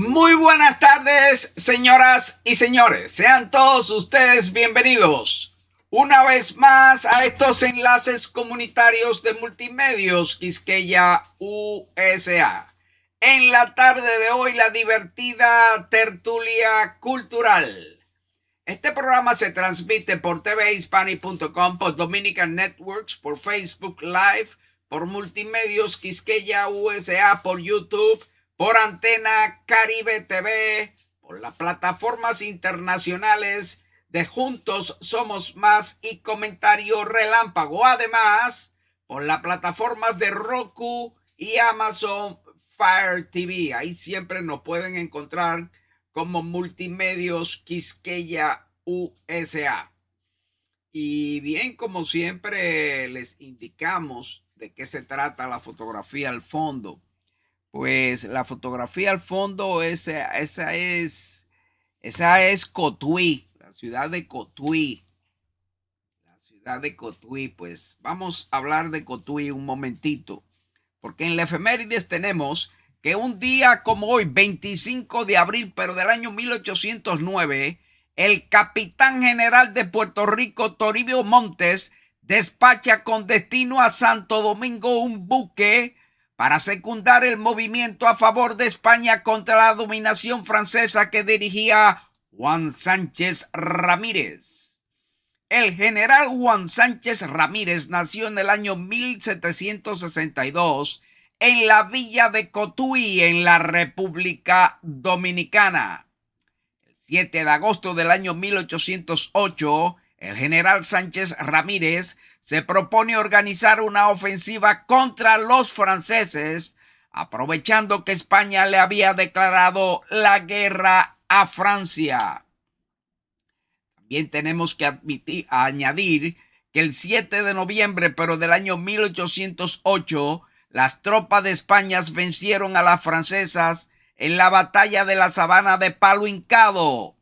Muy buenas tardes, señoras y señores. Sean todos ustedes bienvenidos una vez más a estos enlaces comunitarios de Multimedios Quisqueya USA. En la tarde de hoy, la divertida tertulia cultural. Este programa se transmite por tvhispanic.com, por Dominican Networks, por Facebook Live, por Multimedios Quisqueya USA, por YouTube, por Antena Caribe TV, por las plataformas internacionales de Juntos Somos Más y Comentario Relámpago. Además, por las plataformas de Roku y Amazon Fire TV. Ahí siempre nos pueden encontrar como Multimedios Quisqueya USA. Y bien, como siempre les indicamos de qué se trata la fotografía al fondo. Pues la fotografía al fondo, esa es Cotuí, la ciudad de Cotuí. La ciudad de Cotuí, pues vamos a hablar de Cotuí un momentito, porque en la efemérides tenemos que un día como hoy, 25 de abril, pero del año 1809, el capitán general de Puerto Rico, Toribio Montes, despacha con destino a Santo Domingo un buque para secundar el movimiento a favor de España contra la dominación francesa que dirigía Juan Sánchez Ramírez. El general Juan Sánchez Ramírez nació en el año 1762 en la villa de Cotuí, en la República Dominicana. El 7 de agosto del año 1808, el general Sánchez Ramírez se propone organizar una ofensiva contra los franceses, aprovechando que España le había declarado la guerra a Francia. También tenemos que añadir que el 7 de noviembre, pero del año 1808, las tropas de España vencieron a las francesas en la batalla de la Sabana de Palo Hincado.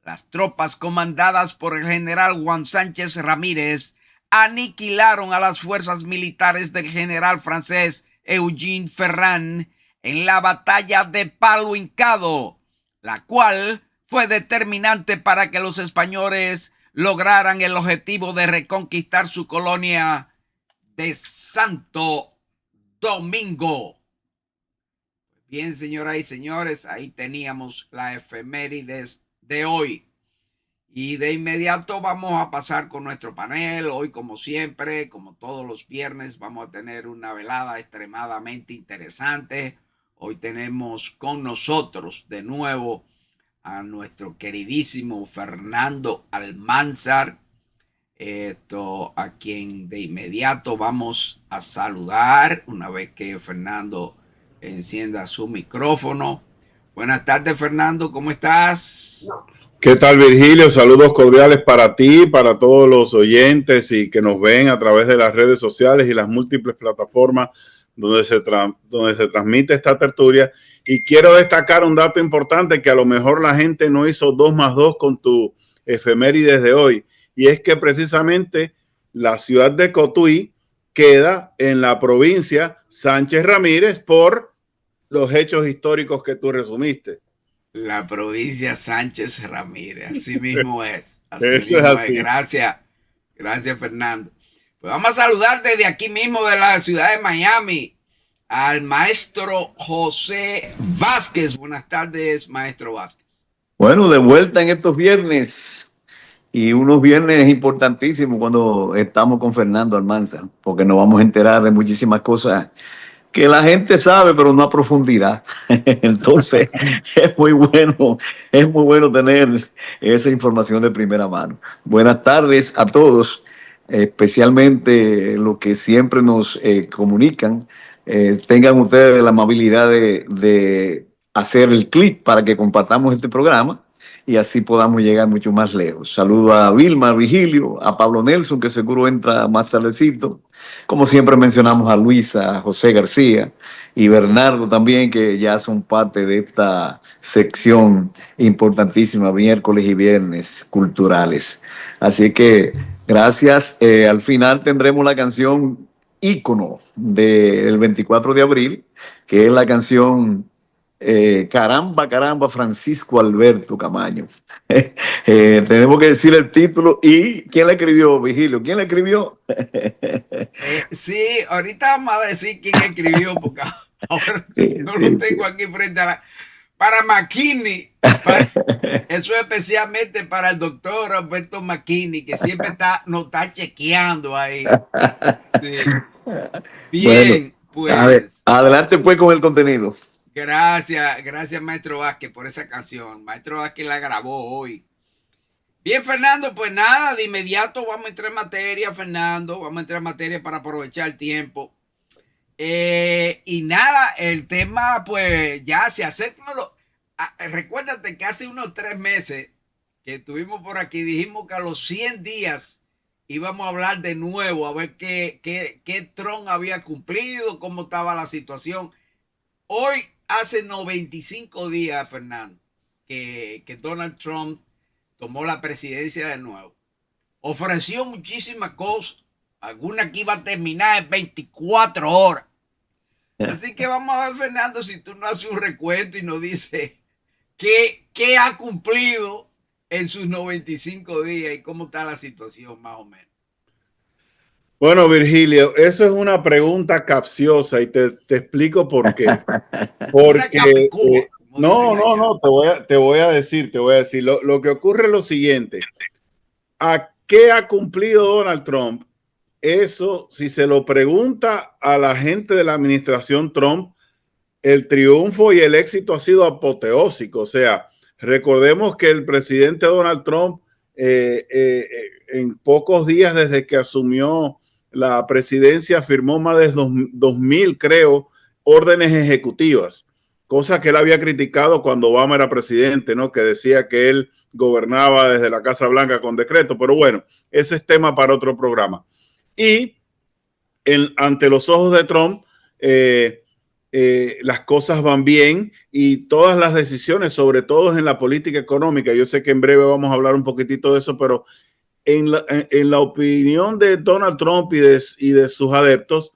Las tropas comandadas por el general Juan Sánchez Ramírez aniquilaron a las fuerzas militares del general francés Eugene Ferrand en la batalla de Palo Hincado, la cual fue determinante para que los españoles lograran el objetivo de reconquistar su colonia de Santo Domingo. Bien, señoras y señores, ahí teníamos la efemérides de hoy. Y de inmediato vamos a pasar con nuestro panel. Hoy, como siempre, como todos los viernes, vamos a tener una velada extremadamente interesante. Hoy tenemos con nosotros de nuevo a nuestro queridísimo Fernando Almanzar, a quien de inmediato vamos a saludar una vez que Fernando encienda su micrófono. Buenas tardes, Fernando, ¿cómo estás? ¿Qué tal, Virgilio? Saludos cordiales para ti, para todos los oyentes y que nos ven a través de las redes sociales y las múltiples plataformas donde se transmite esta tertulia. Y quiero destacar un dato importante que a lo mejor la gente no hizo 2 más 2 con tu efemérides de hoy, y es que precisamente la ciudad de Cotuí queda en la provincia Sánchez Ramírez por los hechos históricos que tú resumiste. La provincia Sánchez Ramírez, así mismo es. Eso es así. Gracias, Fernando. Pues vamos a saludar desde aquí mismo de la ciudad de Miami al maestro José Vázquez. Buenas tardes, maestro Vázquez. Bueno, de vuelta en estos viernes, y unos viernes importantísimos cuando estamos con Fernando Almanzar, porque nos vamos a enterar de muchísimas cosas que la gente sabe, pero no a profundidad. Entonces, es muy bueno tener esa información de primera mano. Buenas tardes a todos, especialmente los que siempre nos comunican. Tengan ustedes la amabilidad de hacer el clic para que compartamos este programa y así podamos llegar mucho más lejos. Saludo a Vilma, a Vigilio, a Pablo Nelson, que seguro entra más tardecito. Como siempre mencionamos a Luisa, a José García y Bernardo también, que ya son parte de esta sección importantísima, miércoles y viernes culturales. Así que gracias. Al final tendremos la canción ícono del 24 de abril, que es la canción Caramba, Francisco Alberto Camaño. Tenemos que decir el título y quién le escribió, Vigilio. ¿Quién le escribió? Sí, ahorita vamos a decir quién escribió, porque ahora no lo tengo aquí frente a la... Para McKinney, eso es especialmente para el doctor Alberto McKinney, que siempre nos está chequeando ahí. Sí. Bien, bueno, pues. A ver, adelante pues con el contenido. Gracias Maestro Vázquez por esa canción. Maestro Vázquez la grabó hoy. Bien, Fernando, pues nada, de inmediato vamos a entrar en materia, Fernando. Vamos a entrar en materia para aprovechar el tiempo. Y nada, el tema pues ya se acerca. Recuérdate que hace unos 3 meses que estuvimos por aquí, dijimos que a los 100 días íbamos a hablar de nuevo, a ver qué Trump había cumplido, cómo estaba la situación. Hoy hace 95 días, Fernando, que Donald Trump tomó la presidencia de nuevo. Ofreció muchísimas cosas, algunas que iba a terminar en 24 horas. Así que vamos a ver, Fernando, si tú nos haces un recuento y nos dices qué ha cumplido en sus 95 días y cómo está la situación más o menos. Bueno, Virgilio, eso es una pregunta capciosa y te explico por qué. Porque no, te voy a decir. Lo que ocurre es lo siguiente. ¿A qué ha cumplido Donald Trump? Eso, si se lo pregunta a la gente de la administración Trump, el triunfo y el éxito ha sido apoteósico. O sea, recordemos que el presidente Donald Trump en pocos días desde que asumió la presidencia firmó más de 2,000, creo, órdenes ejecutivas, cosa que él había criticado cuando Obama era presidente, ¿no? Que decía que él gobernaba desde la Casa Blanca con decreto, pero bueno, ese es tema para otro programa. Y ante los ojos de Trump, las cosas van bien y todas las decisiones, sobre todo en la política económica, yo sé que en breve vamos a hablar un poquitito de eso, pero en la opinión de Donald Trump y de sus adeptos,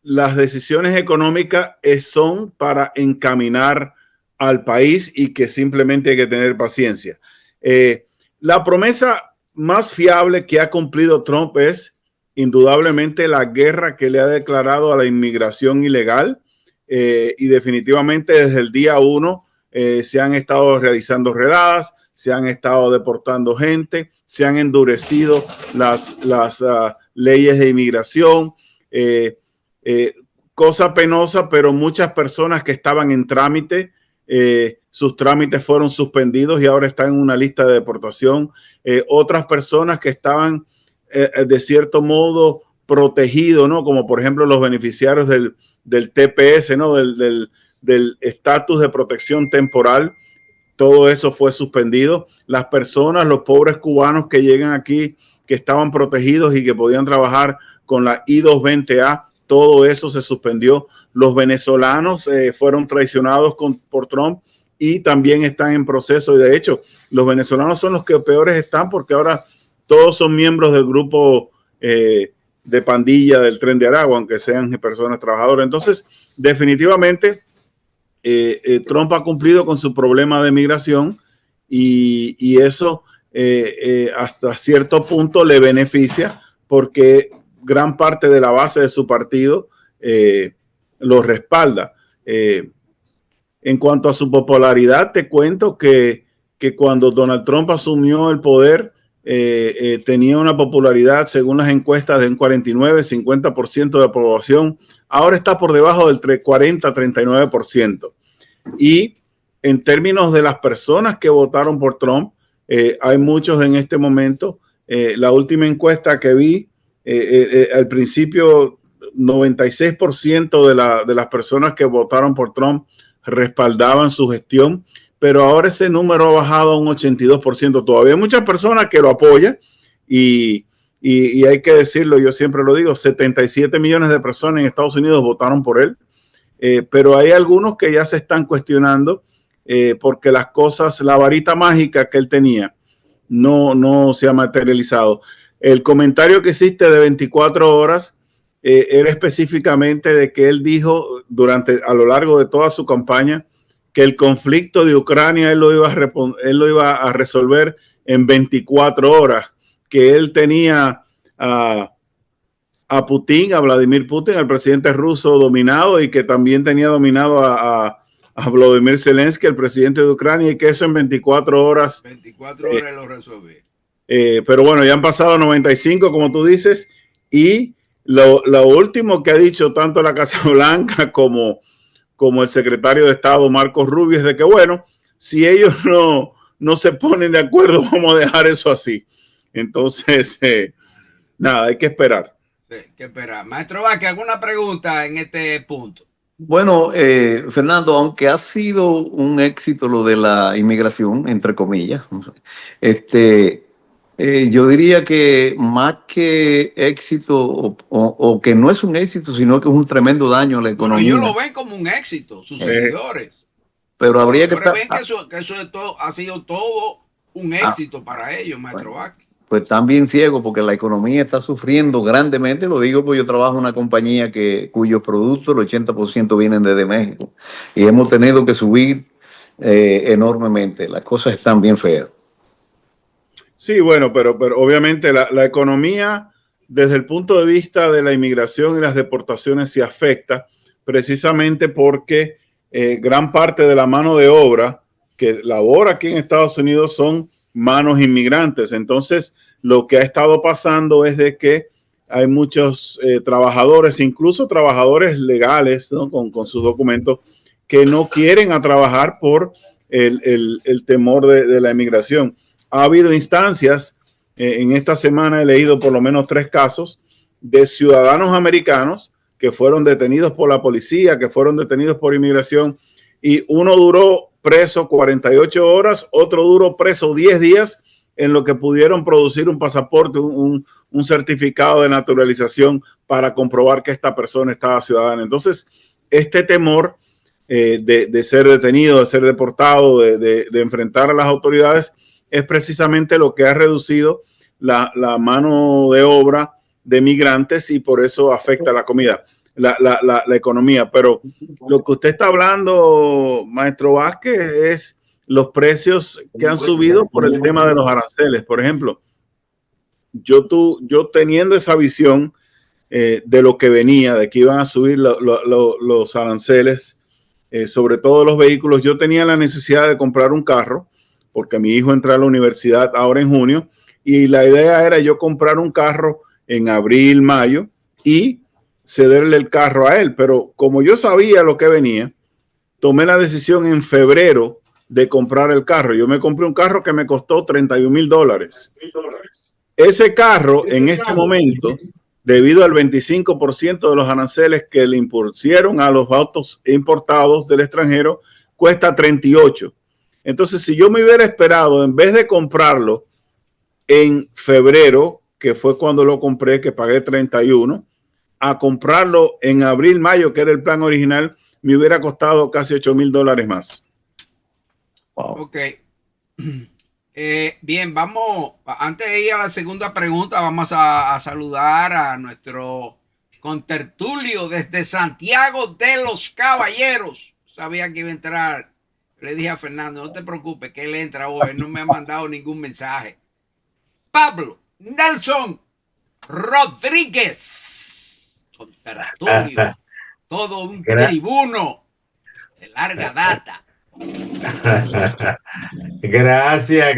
las decisiones económicas son para encaminar al país y que simplemente hay que tener paciencia. La promesa más fiable que ha cumplido Trump es indudablemente la guerra que le ha declarado a la inmigración ilegal, y definitivamente desde el día 1 se han estado realizando redadas, se han estado deportando gente, se han endurecido las leyes de inmigración, cosa penosa, pero muchas personas que estaban en trámite, sus trámites fueron suspendidos y ahora están en una lista de deportación. Otras personas que estaban de cierto modo protegidos, ¿no? Como por ejemplo los beneficiarios del TPS, ¿no? Del estatus de protección temporal. Todo eso fue suspendido. Las personas, los pobres cubanos que llegan aquí, que estaban protegidos y que podían trabajar con la I-220A, todo eso se suspendió. Los venezolanos fueron traicionados por Trump y también están en proceso. Y de hecho, los venezolanos son los que peores están porque ahora todos son miembros del grupo de pandilla del Tren de Aragua, aunque sean personas trabajadoras. Entonces, definitivamente, Trump ha cumplido con su problema de migración y eso hasta cierto punto le beneficia porque gran parte de la base de su partido lo respalda. En cuanto a su popularidad, te cuento que cuando Donald Trump asumió el poder, tenía una popularidad, según las encuestas, de un 49-50% de aprobación. Ahora está por debajo del 40-39%. Y en términos de las personas que votaron por Trump, hay muchos en este momento. La última encuesta que vi, al principio, 96% de las personas que votaron por Trump respaldaban su gestión, pero ahora ese número ha bajado a un 82%. Todavía hay muchas personas que lo apoyan y hay que decirlo, yo siempre lo digo, 77 millones de personas en Estados Unidos votaron por él, pero hay algunos que ya se están cuestionando porque las cosas, la varita mágica que él tenía no se ha materializado. El comentario que hiciste de 24 horas, era específicamente de que él dijo a lo largo de toda su campaña que el conflicto de Ucrania él lo iba a resolver en 24 horas, que él tenía a Putin, a Vladimir Putin, al presidente ruso dominado, y que también tenía dominado a Volodymyr Zelensky, el presidente de Ucrania, y que eso en 24 horas. 24 horas lo resolví. Pero bueno, ya han pasado 95, como tú dices, y lo último que ha dicho tanto la Casa Blanca como el secretario de Estado, Marco Rubio, es de que, bueno, si ellos no se ponen de acuerdo, vamos a dejar eso así. Entonces, nada, hay que esperar. Sí, que esperar. Maestro Vázquez, ¿alguna pregunta en este punto? Bueno, Fernando, aunque ha sido un éxito lo de la inmigración, entre comillas, yo diría que más que éxito o que no es un éxito, sino que es un tremendo daño a la economía. Bueno, ellos lo ven como un éxito, sus seguidores. Pero habría que estar... ven que eso de todo, ha sido todo un éxito para ellos, Maestro Vázquez. Pues están bien ciegos porque la economía está sufriendo grandemente. Lo digo porque yo trabajo en una compañía cuyos productos, el 80% vienen desde México. Y hemos tenido que subir enormemente. Las cosas están bien feas. Sí, bueno, pero obviamente la economía, desde el punto de vista de la inmigración y las deportaciones, se afecta precisamente porque gran parte de la mano de obra que labora aquí en Estados Unidos son manos inmigrantes. Entonces, lo que ha estado pasando es de que hay muchos trabajadores, incluso trabajadores legales, ¿no? con sus documentos, que no quieren a trabajar por el temor de la inmigración. Ha habido instancias, en esta semana he leído por lo menos 3 casos de ciudadanos americanos que fueron detenidos por la policía, que fueron detenidos por inmigración, y uno duró preso 48 horas, otro duró preso 10 días en lo que pudieron producir un pasaporte, un certificado de naturalización para comprobar que esta persona estaba ciudadana. Entonces, este temor de ser detenido, de ser deportado, de enfrentar a las autoridades, es precisamente lo que ha reducido la mano de obra de migrantes, y por eso afecta la comida. La economía. Pero lo que usted está hablando, Maestro Vázquez, es los precios que han subido por el tema de los aranceles. Por ejemplo, yo teniendo esa visión de lo que venía, de que iban a subir los aranceles, sobre todo los vehículos, yo tenía la necesidad de comprar un carro, porque mi hijo entra a la universidad ahora en junio, y la idea era yo comprar un carro en abril, mayo, y cederle el carro a él. Pero como yo sabía lo que venía, tomé la decisión en febrero de comprar el carro. Yo me compré un carro que me costó $31,000. Ese carro en este momento, debido al 25% de los aranceles que le impusieron a los autos importados del extranjero, cuesta 38. Entonces, si yo me hubiera esperado, en vez de comprarlo en febrero, que fue cuando lo compré, que pagué 31, a comprarlo en abril, mayo, que era el plan original, me hubiera costado casi $8,000 más. Wow. Ok. Bien, vamos, antes de ir a la segunda pregunta, vamos a saludar a nuestro contertulio desde Santiago de los Caballeros. Sabía que iba a entrar. Le dije a Fernando, no te preocupes, que él entra hoy. No me ha mandado ningún mensaje. Pablo Nelson Rodríguez, contertulio, todo un tribuno de larga data. Gracias,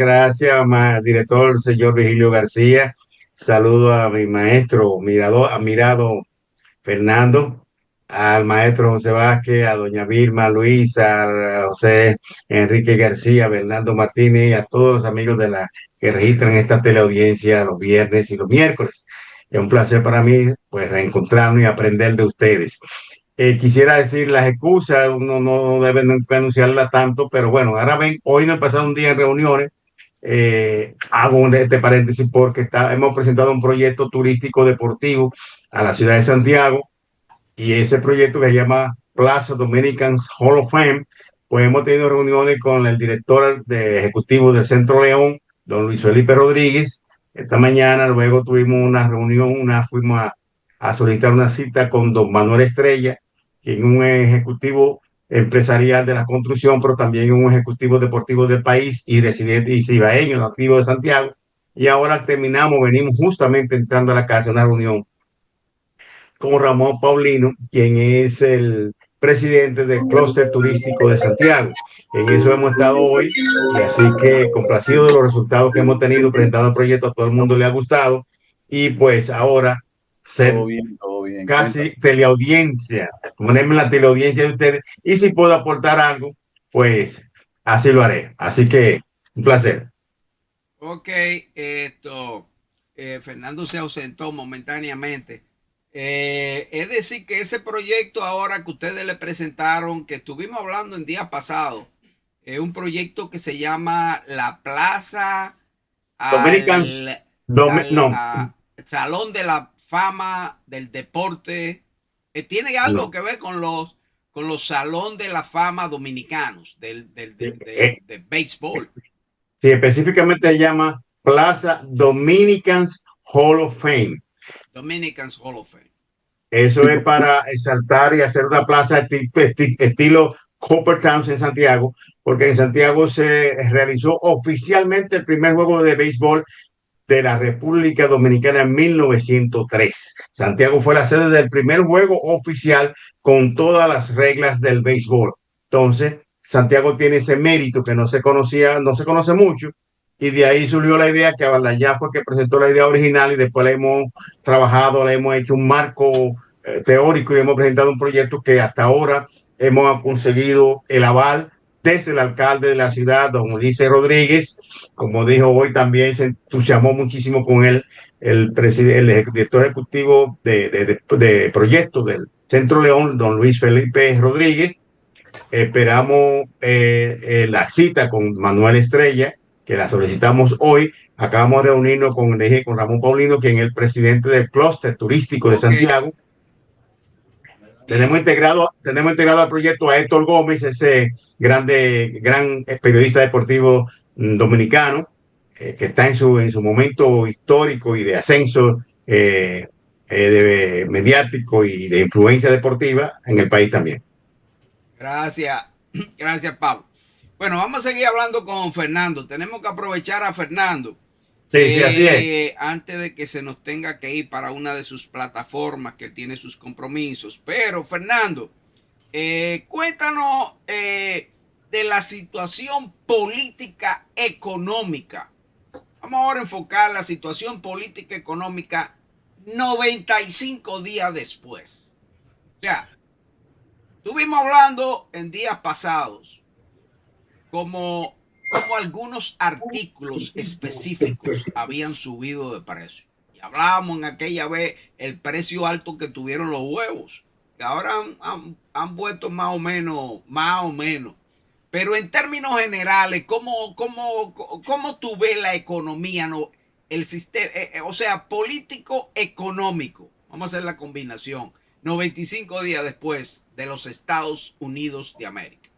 director señor Vigilio García. Saludo a mi maestro, admirado Fernando, al maestro José Vázquez, a doña Vilma, Luisa, a José Enrique García, Bernardo Martínez, y a todos los amigos que registran esta teleaudiencia los viernes y los miércoles. Es un placer para mí, pues, reencontrarnos y aprender de ustedes. Quisiera decir las excusas, uno no debe anunciarlas tanto, pero bueno, ahora ven, hoy no he pasado un día en reuniones. Hago este paréntesis porque hemos presentado un proyecto turístico deportivo a la ciudad de Santiago, y ese proyecto que se llama Plaza Dominicans Hall of Fame, pues hemos tenido reuniones con el director ejecutivo del Centro León, don Luis Felipe Rodríguez. Esta mañana luego tuvimos una reunión, fuimos a solicitar una cita con don Manuel Estrella, quien es un ejecutivo empresarial de la construcción, pero también un ejecutivo deportivo del país y residente y cibaeño nativo de Santiago. Y ahora venimos justamente entrando a la casa, una reunión con Ramón Paulino, quien es el presidente del clúster turístico de Santiago. En eso hemos estado hoy y así que complacido de los resultados que hemos tenido presentando el proyecto, a todo el mundo le ha gustado y pues ahora ser todo bien. casi Cuéntame. teleaudiencia, ponerme la teleaudiencia de ustedes y si puedo aportar algo, pues así lo haré. Así que un placer. Ok, Fernando se ausentó momentáneamente. Es decir, que ese proyecto ahora que ustedes le presentaron, que estuvimos hablando en días pasados, es un proyecto que se llama La Plaza Dominicans, no, Salón de la Fama del Deporte. Tiene algo no. que ver con los Salón de la Fama dominicanos de béisbol. Sí, específicamente se llama Plaza Dominicans Hall of Fame. Dominicans Hall of Fame. Eso es para exaltar y hacer una plaza estilo Coppertown en Santiago, porque en Santiago se realizó oficialmente el primer juego de béisbol de la República Dominicana en 1903. Santiago fue la sede del primer juego oficial con todas las reglas del béisbol. Entonces, Santiago tiene ese mérito que no se conocía, no se conoce mucho, y de ahí surgió la idea que Abaldayá fue que presentó la idea original y después le hemos trabajado, le hemos hecho un marco teórico y hemos presentado un proyecto que hasta ahora hemos conseguido el aval desde el alcalde de la ciudad, don Ulises Rodríguez. Como dijo hoy, también se entusiasmó muchísimo con él el director ejecutivo de proyectos del Centro León, don Luis Felipe Rodríguez. Esperamos la cita con Manuel Estrella, que la solicitamos hoy. Acabamos de reunirnos con Ramón Paulino, quien es el presidente del clúster turístico de Santiago. Tenemos integrado al proyecto a Héctor Gómez, ese gran periodista deportivo dominicano, que está en su momento histórico y de ascenso mediático y de influencia deportiva en el país también. Gracias, gracias, Pablo. Bueno, vamos a seguir hablando con Fernando. Tenemos que aprovechar a Fernando. Sí, así es. Antes de que se nos tenga que ir para una de sus plataformas que tiene sus compromisos. Pero, Fernando, cuéntanos de la situación política económica. Vamos ahora a enfocar la situación política económica 95 días después. O sea, estuvimos hablando en días pasados como algunos artículos específicos habían subido de precio. Y hablábamos en aquella vez el precio alto que tuvieron los huevos, que ahora han vuelto más o menos. Pero en términos generales, ¿cómo tú ves la economía, no? El sistema, o sea, político-económico. Vamos a hacer la combinación. 95 días después de los Estados Unidos de América.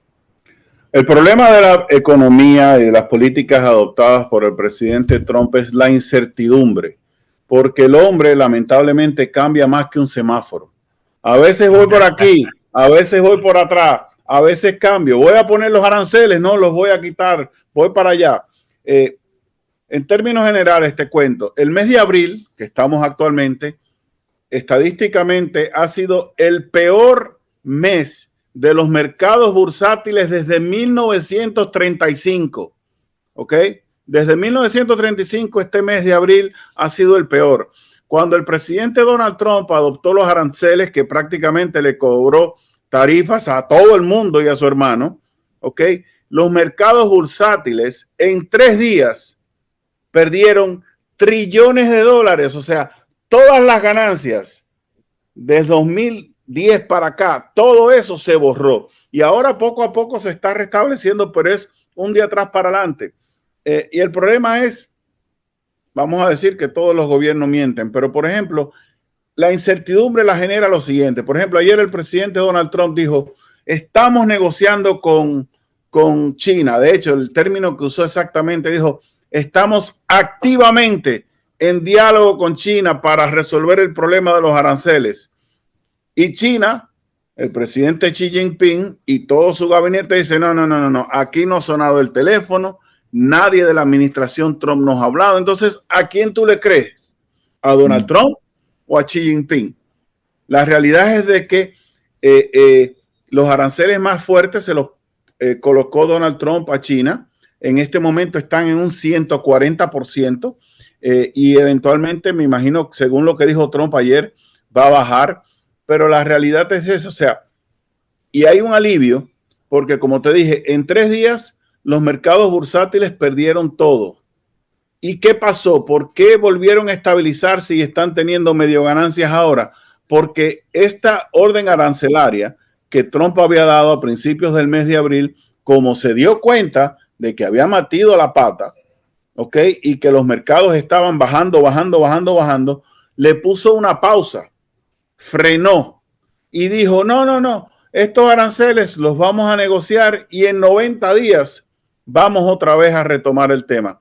El problema de la economía y de las políticas adoptadas por el presidente Trump es la incertidumbre, porque el hombre lamentablemente cambia más que un semáforo. A veces voy por aquí, a veces voy por atrás, a veces cambio. Voy a poner los aranceles, no, los voy a quitar, voy para allá. En términos generales te cuento, el mes de abril, que estamos actualmente, estadísticamente ha sido el peor mes de los mercados bursátiles desde 1935, ¿ok? Desde 1935 este mes de abril ha sido el peor. Cuando el presidente Donald Trump adoptó los aranceles que prácticamente le cobró tarifas a todo el mundo y a su hermano, ¿ok? Los mercados bursátiles en 3 días perdieron trillones de dólares, o sea, todas las ganancias desde 2010 para acá, todo eso se borró y ahora poco a poco se está restableciendo, pero es un día atrás para adelante. Y el problema es, vamos a decir que todos los gobiernos mienten, pero por ejemplo, la incertidumbre la genera lo siguiente. Por ejemplo, ayer el presidente Donald Trump dijo, estamos negociando con China. De hecho, el término que usó exactamente dijo, estamos activamente en diálogo con China para resolver el problema de los aranceles. Y China, el presidente Xi Jinping y todo su gabinete dice, no, aquí no ha sonado el teléfono, nadie de la administración Trump nos ha hablado. Entonces, ¿a quién tú le crees? ¿A Donald Trump o a Xi Jinping? La realidad es de que los aranceles más fuertes se los colocó Donald Trump a China. En este momento están en un 140%. Y eventualmente, me imagino, según lo que dijo Trump ayer, va a bajar, pero la realidad es eso, o sea, y hay un alivio, porque como te dije, en 3 días los mercados bursátiles perdieron todo. ¿Y qué pasó? ¿Por qué volvieron a estabilizarse y están teniendo medio ganancias ahora? Porque esta orden arancelaria que Trump había dado a principios del mes de abril, como se dio cuenta de que había metido la pata, ¿ok? Y que los mercados estaban bajando, le puso una pausa, frenó y dijo, no, estos aranceles los vamos a negociar y en 90 días vamos otra vez a retomar el tema.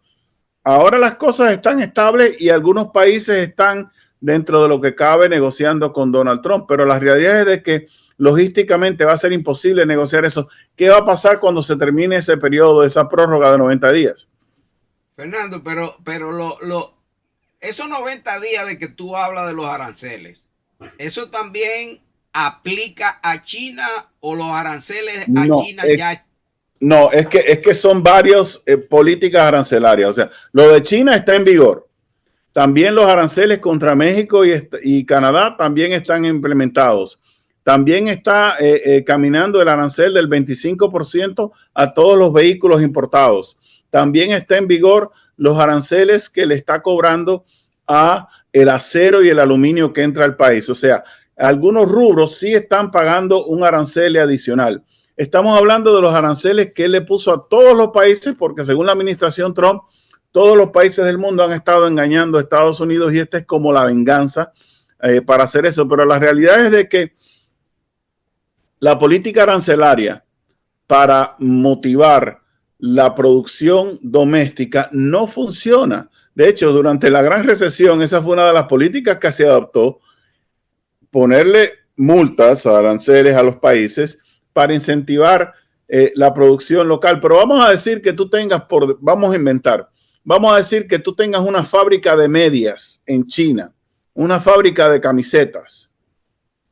Ahora las cosas están estables y algunos países están dentro de lo que cabe negociando con Donald Trump, pero la realidad es de que logísticamente va a ser imposible negociar eso. ¿Qué va a pasar cuando se termine ese periodo, esa prórroga de 90 días? Fernando, pero esos 90 días de que tú hablas de los aranceles, ¿eso también aplica a China o los aranceles a China ya? No, es que son varias políticas arancelarias. O sea, lo de China está en vigor. También los aranceles contra México y Canadá también están implementados. También está caminando el arancel del 25% a todos los vehículos importados. También está en vigor los aranceles que le está cobrando a el acero y el aluminio que entra al país. O sea, algunos rubros sí están pagando un arancel adicional. Estamos hablando de los aranceles que él le puso a todos los países, porque según la administración Trump, todos los países del mundo han estado engañando a Estados Unidos y esta es como la venganza para hacer eso. Pero la realidad es de que la política arancelaria para motivar la producción doméstica no funciona. De hecho, durante la gran recesión, esa fue una de las políticas que se adoptó, ponerle multas, aranceles a los países para incentivar la producción local. Pero vamos a decir que tú tengas, vamos a decir que tú tengas una fábrica de medias en China, una fábrica de camisetas,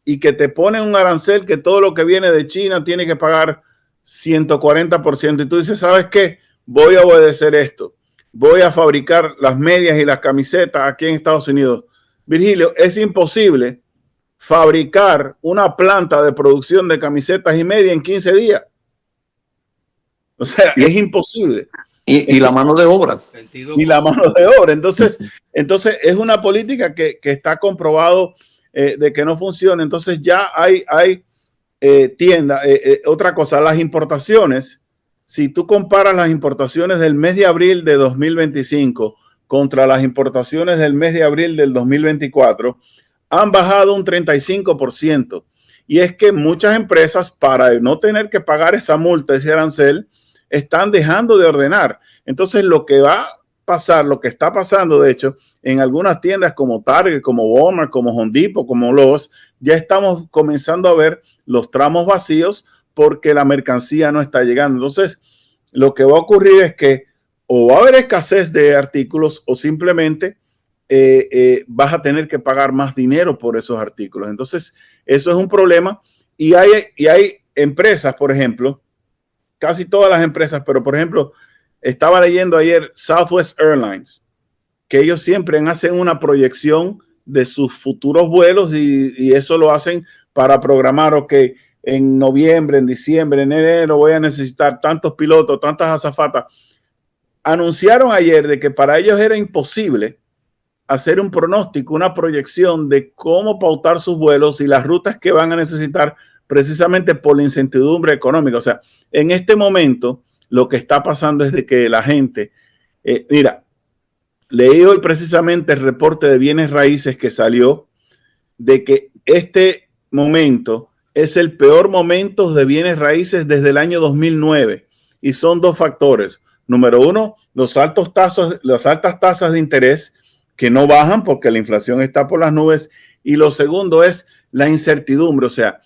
y que te ponen un arancel que todo lo que viene de China tiene que pagar 140%. Y tú dices, ¿sabes qué? Voy a obedecer esto. Voy a fabricar las medias y las camisetas aquí en Estados Unidos. Virgilio, es imposible fabricar una planta de producción de camisetas y medias en 15 días. O sea, es imposible. Y la mano de obra. Y la mano de obra. Entonces es una política que está comprobado de que no funciona. Entonces ya hay tiendas. Otra cosa, las importaciones. Si tú comparas las importaciones del mes de abril de 2025 contra las importaciones del mes de abril del 2024, han bajado un 35%. Y es que muchas empresas, para no tener que pagar esa multa, ese arancel, están dejando de ordenar. Entonces lo que va a pasar, lo que está pasando, de hecho, en algunas tiendas como Target, como Walmart, como Home Depot, como Lowe's, ya estamos comenzando a ver los tramos vacíos porque la mercancía no está llegando. Entonces, lo que va a ocurrir es que o va a haber escasez de artículos o simplemente vas a tener que pagar más dinero por esos artículos. Entonces, eso es un problema. Y hay empresas, por ejemplo, casi todas las empresas, pero por ejemplo, estaba leyendo ayer Southwest Airlines, que ellos siempre hacen una proyección de sus futuros vuelos y eso lo hacen para programar, ok, en noviembre, en diciembre, en enero voy a necesitar tantos pilotos, tantas azafatas. Anunciaron ayer de que para ellos era imposible hacer un pronóstico, una proyección de cómo pautar sus vuelos y las rutas que van a necesitar precisamente por la incertidumbre económica. O sea, en este momento lo que está pasando es de que la gente, mira, leí hoy precisamente el reporte de bienes raíces que salió de que este momento es el peor momento de bienes raíces desde el año 2009 y son dos factores. Número uno, las altas tasas de interés que no bajan porque la inflación está por las nubes. Y lo segundo es la incertidumbre. O sea,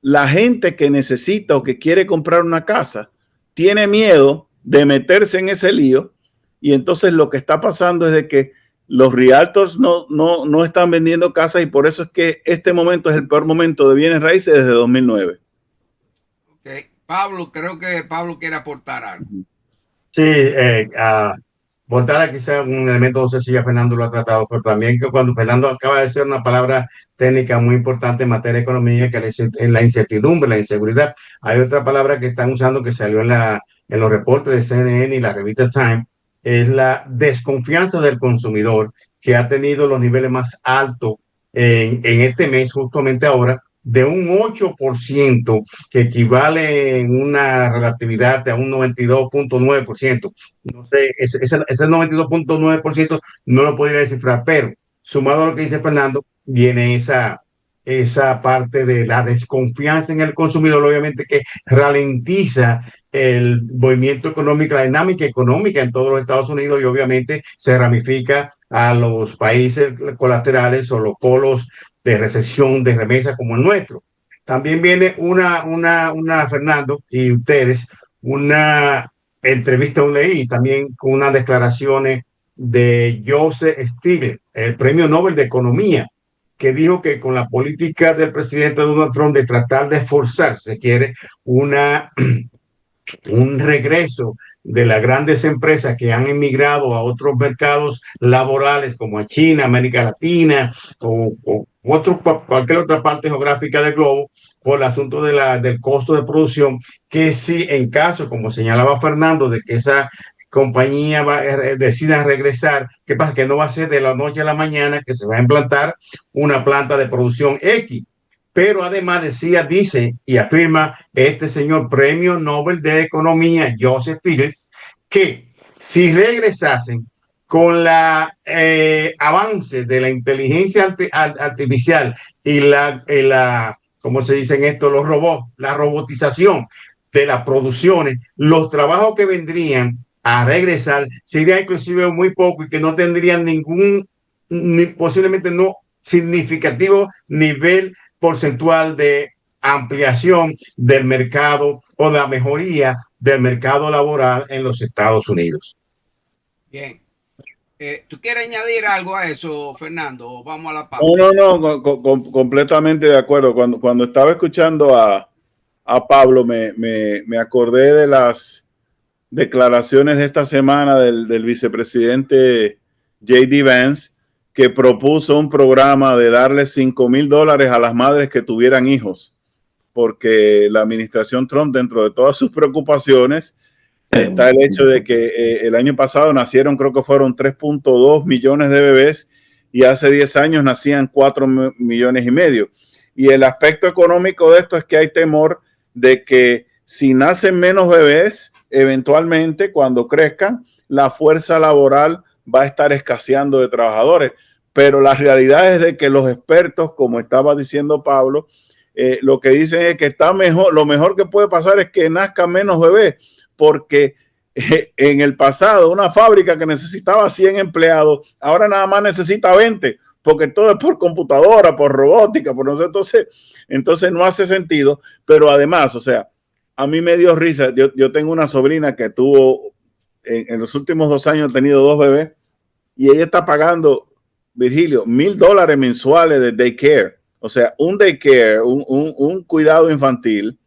la gente que necesita o que quiere comprar una casa tiene miedo de meterse en ese lío. Y entonces lo que está pasando es de que los realtors no están vendiendo casas, y por eso es que este momento es el peor momento de bienes raíces desde 2009. Okay. Pablo, creo que Pablo quiere aportar algo. Sí, Voltaire quizá un elemento, no sé si ya Fernando lo ha tratado, pero también que cuando Fernando acaba de decir una palabra técnica muy importante en materia de economía, que es la incertidumbre, la inseguridad. Hay otra palabra que están usando que salió en los reportes de CNN y la revista Time, es la desconfianza del consumidor, que ha tenido los niveles más altos en este mes, justamente ahora, de un 8%, que equivale en una relatividad a un 92.9%. No sé, ese 92.9% no lo podría descifrar, pero sumado a lo que dice Fernando, viene esa parte de la desconfianza en el consumidor, obviamente, que ralentiza el movimiento económico, la dinámica económica en todos los Estados Unidos, y obviamente se ramifica a los países colaterales o los polos de recesión, de remesa como el nuestro. También viene Fernando, y ustedes, una entrevista leí también con unas declaraciones de Joseph Stiglitz, el premio Nobel de Economía, que dijo que con la política del presidente Donald Trump de tratar de forzar, si se quiere, un regreso de las grandes empresas que han emigrado a otros mercados laborales como a China, América Latina o cualquier otra parte geográfica del globo, por el asunto del costo de producción, que si en caso, como señalaba Fernando, de que esa compañía decida regresar, ¿qué pasa? Que no va a ser de la noche a la mañana que se va a implantar una planta de producción X. Pero además dice y afirma este señor premio Nobel de Economía, Joseph Stiglitz, que si regresasen con la avance de la inteligencia artificial y ¿cómo se dicen esto? Los robots, la robotización de las producciones, los trabajos que vendrían a regresar serían inclusive muy poco, y que no tendrían posiblemente no significativo nivel porcentual de ampliación del mercado o la mejoría del mercado laboral en los Estados Unidos. Bien. ¿Tú quieres añadir algo a eso, Fernando? ¿O vamos a la pausa? No, completamente de acuerdo. Cuando estaba escuchando a Pablo, me acordé de las declaraciones de esta semana del vicepresidente J.D. Vance, que propuso un programa de darle $5,000 a las madres que tuvieran hijos, porque la administración Trump, dentro de todas sus preocupaciones, está el hecho de que el año pasado nacieron, creo que fueron 3.2 millones de bebés, y hace 10 años nacían 4,5 millones. Y el aspecto económico de esto es que hay temor de que si nacen menos bebés, eventualmente cuando crezcan, la fuerza laboral va a estar escaseando de trabajadores. Pero la realidad es de que los expertos, como estaba diciendo Pablo, lo que dicen es que está mejor, lo mejor que puede pasar es que nazcan menos bebés, porque en el pasado una fábrica que necesitaba 100 empleados, ahora nada más necesita 20, porque todo es por computadora, por robótica, por no sé, entonces no hace sentido. Pero además, o sea, a mí me dio risa. Yo tengo una sobrina que tuvo, en los últimos 2 años ha tenido 2 bebés, y ella está pagando, Virgilio, $1,000 mensuales de daycare. O sea, un daycare, un cuidado infantil,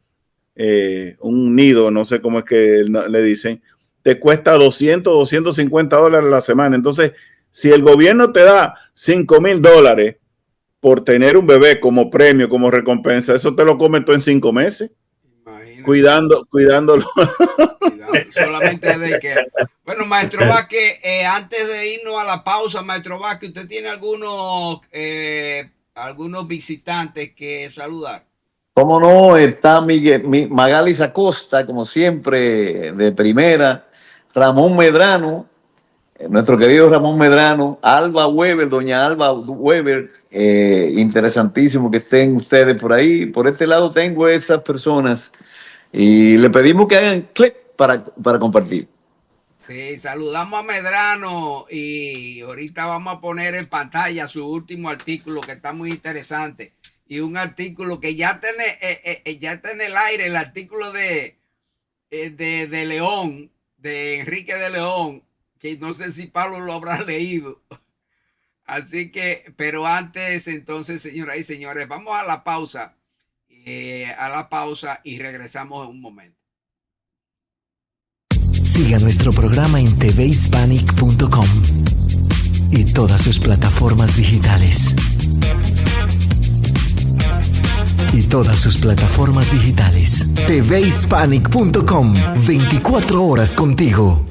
un nido, no sé cómo es que le dicen, te cuesta $250 a la semana. Entonces, si el gobierno te da $5,000 por tener un bebé como premio, como recompensa, eso te lo comes tú en 5 meses. Cuidándolo. Solamente de que. Bueno, maestro Vázquez, antes de irnos a la pausa, maestro Vázquez, ¿usted tiene algunos visitantes que saludar? ¿Cómo no? Está Magalis Acosta, como siempre, de primera. Ramón Medrano, nuestro querido Ramón Medrano. Alba Weber, doña Alba Weber. Interesantísimo que estén ustedes por ahí. Por este lado tengo esas personas. Y le pedimos que hagan clic para compartir. Sí, saludamos a Medrano y ahorita vamos a poner en pantalla su último artículo que está muy interesante y un artículo que ya está en el aire, el artículo de León, de Enrique de León, que no sé si Pablo lo habrá leído. Así que, pero antes, entonces, señoras y señores, vamos a la pausa y regresamos en un momento. Siga nuestro programa en tvhispanic.com y todas sus plataformas digitales. tvhispanic.com, 24 horas contigo.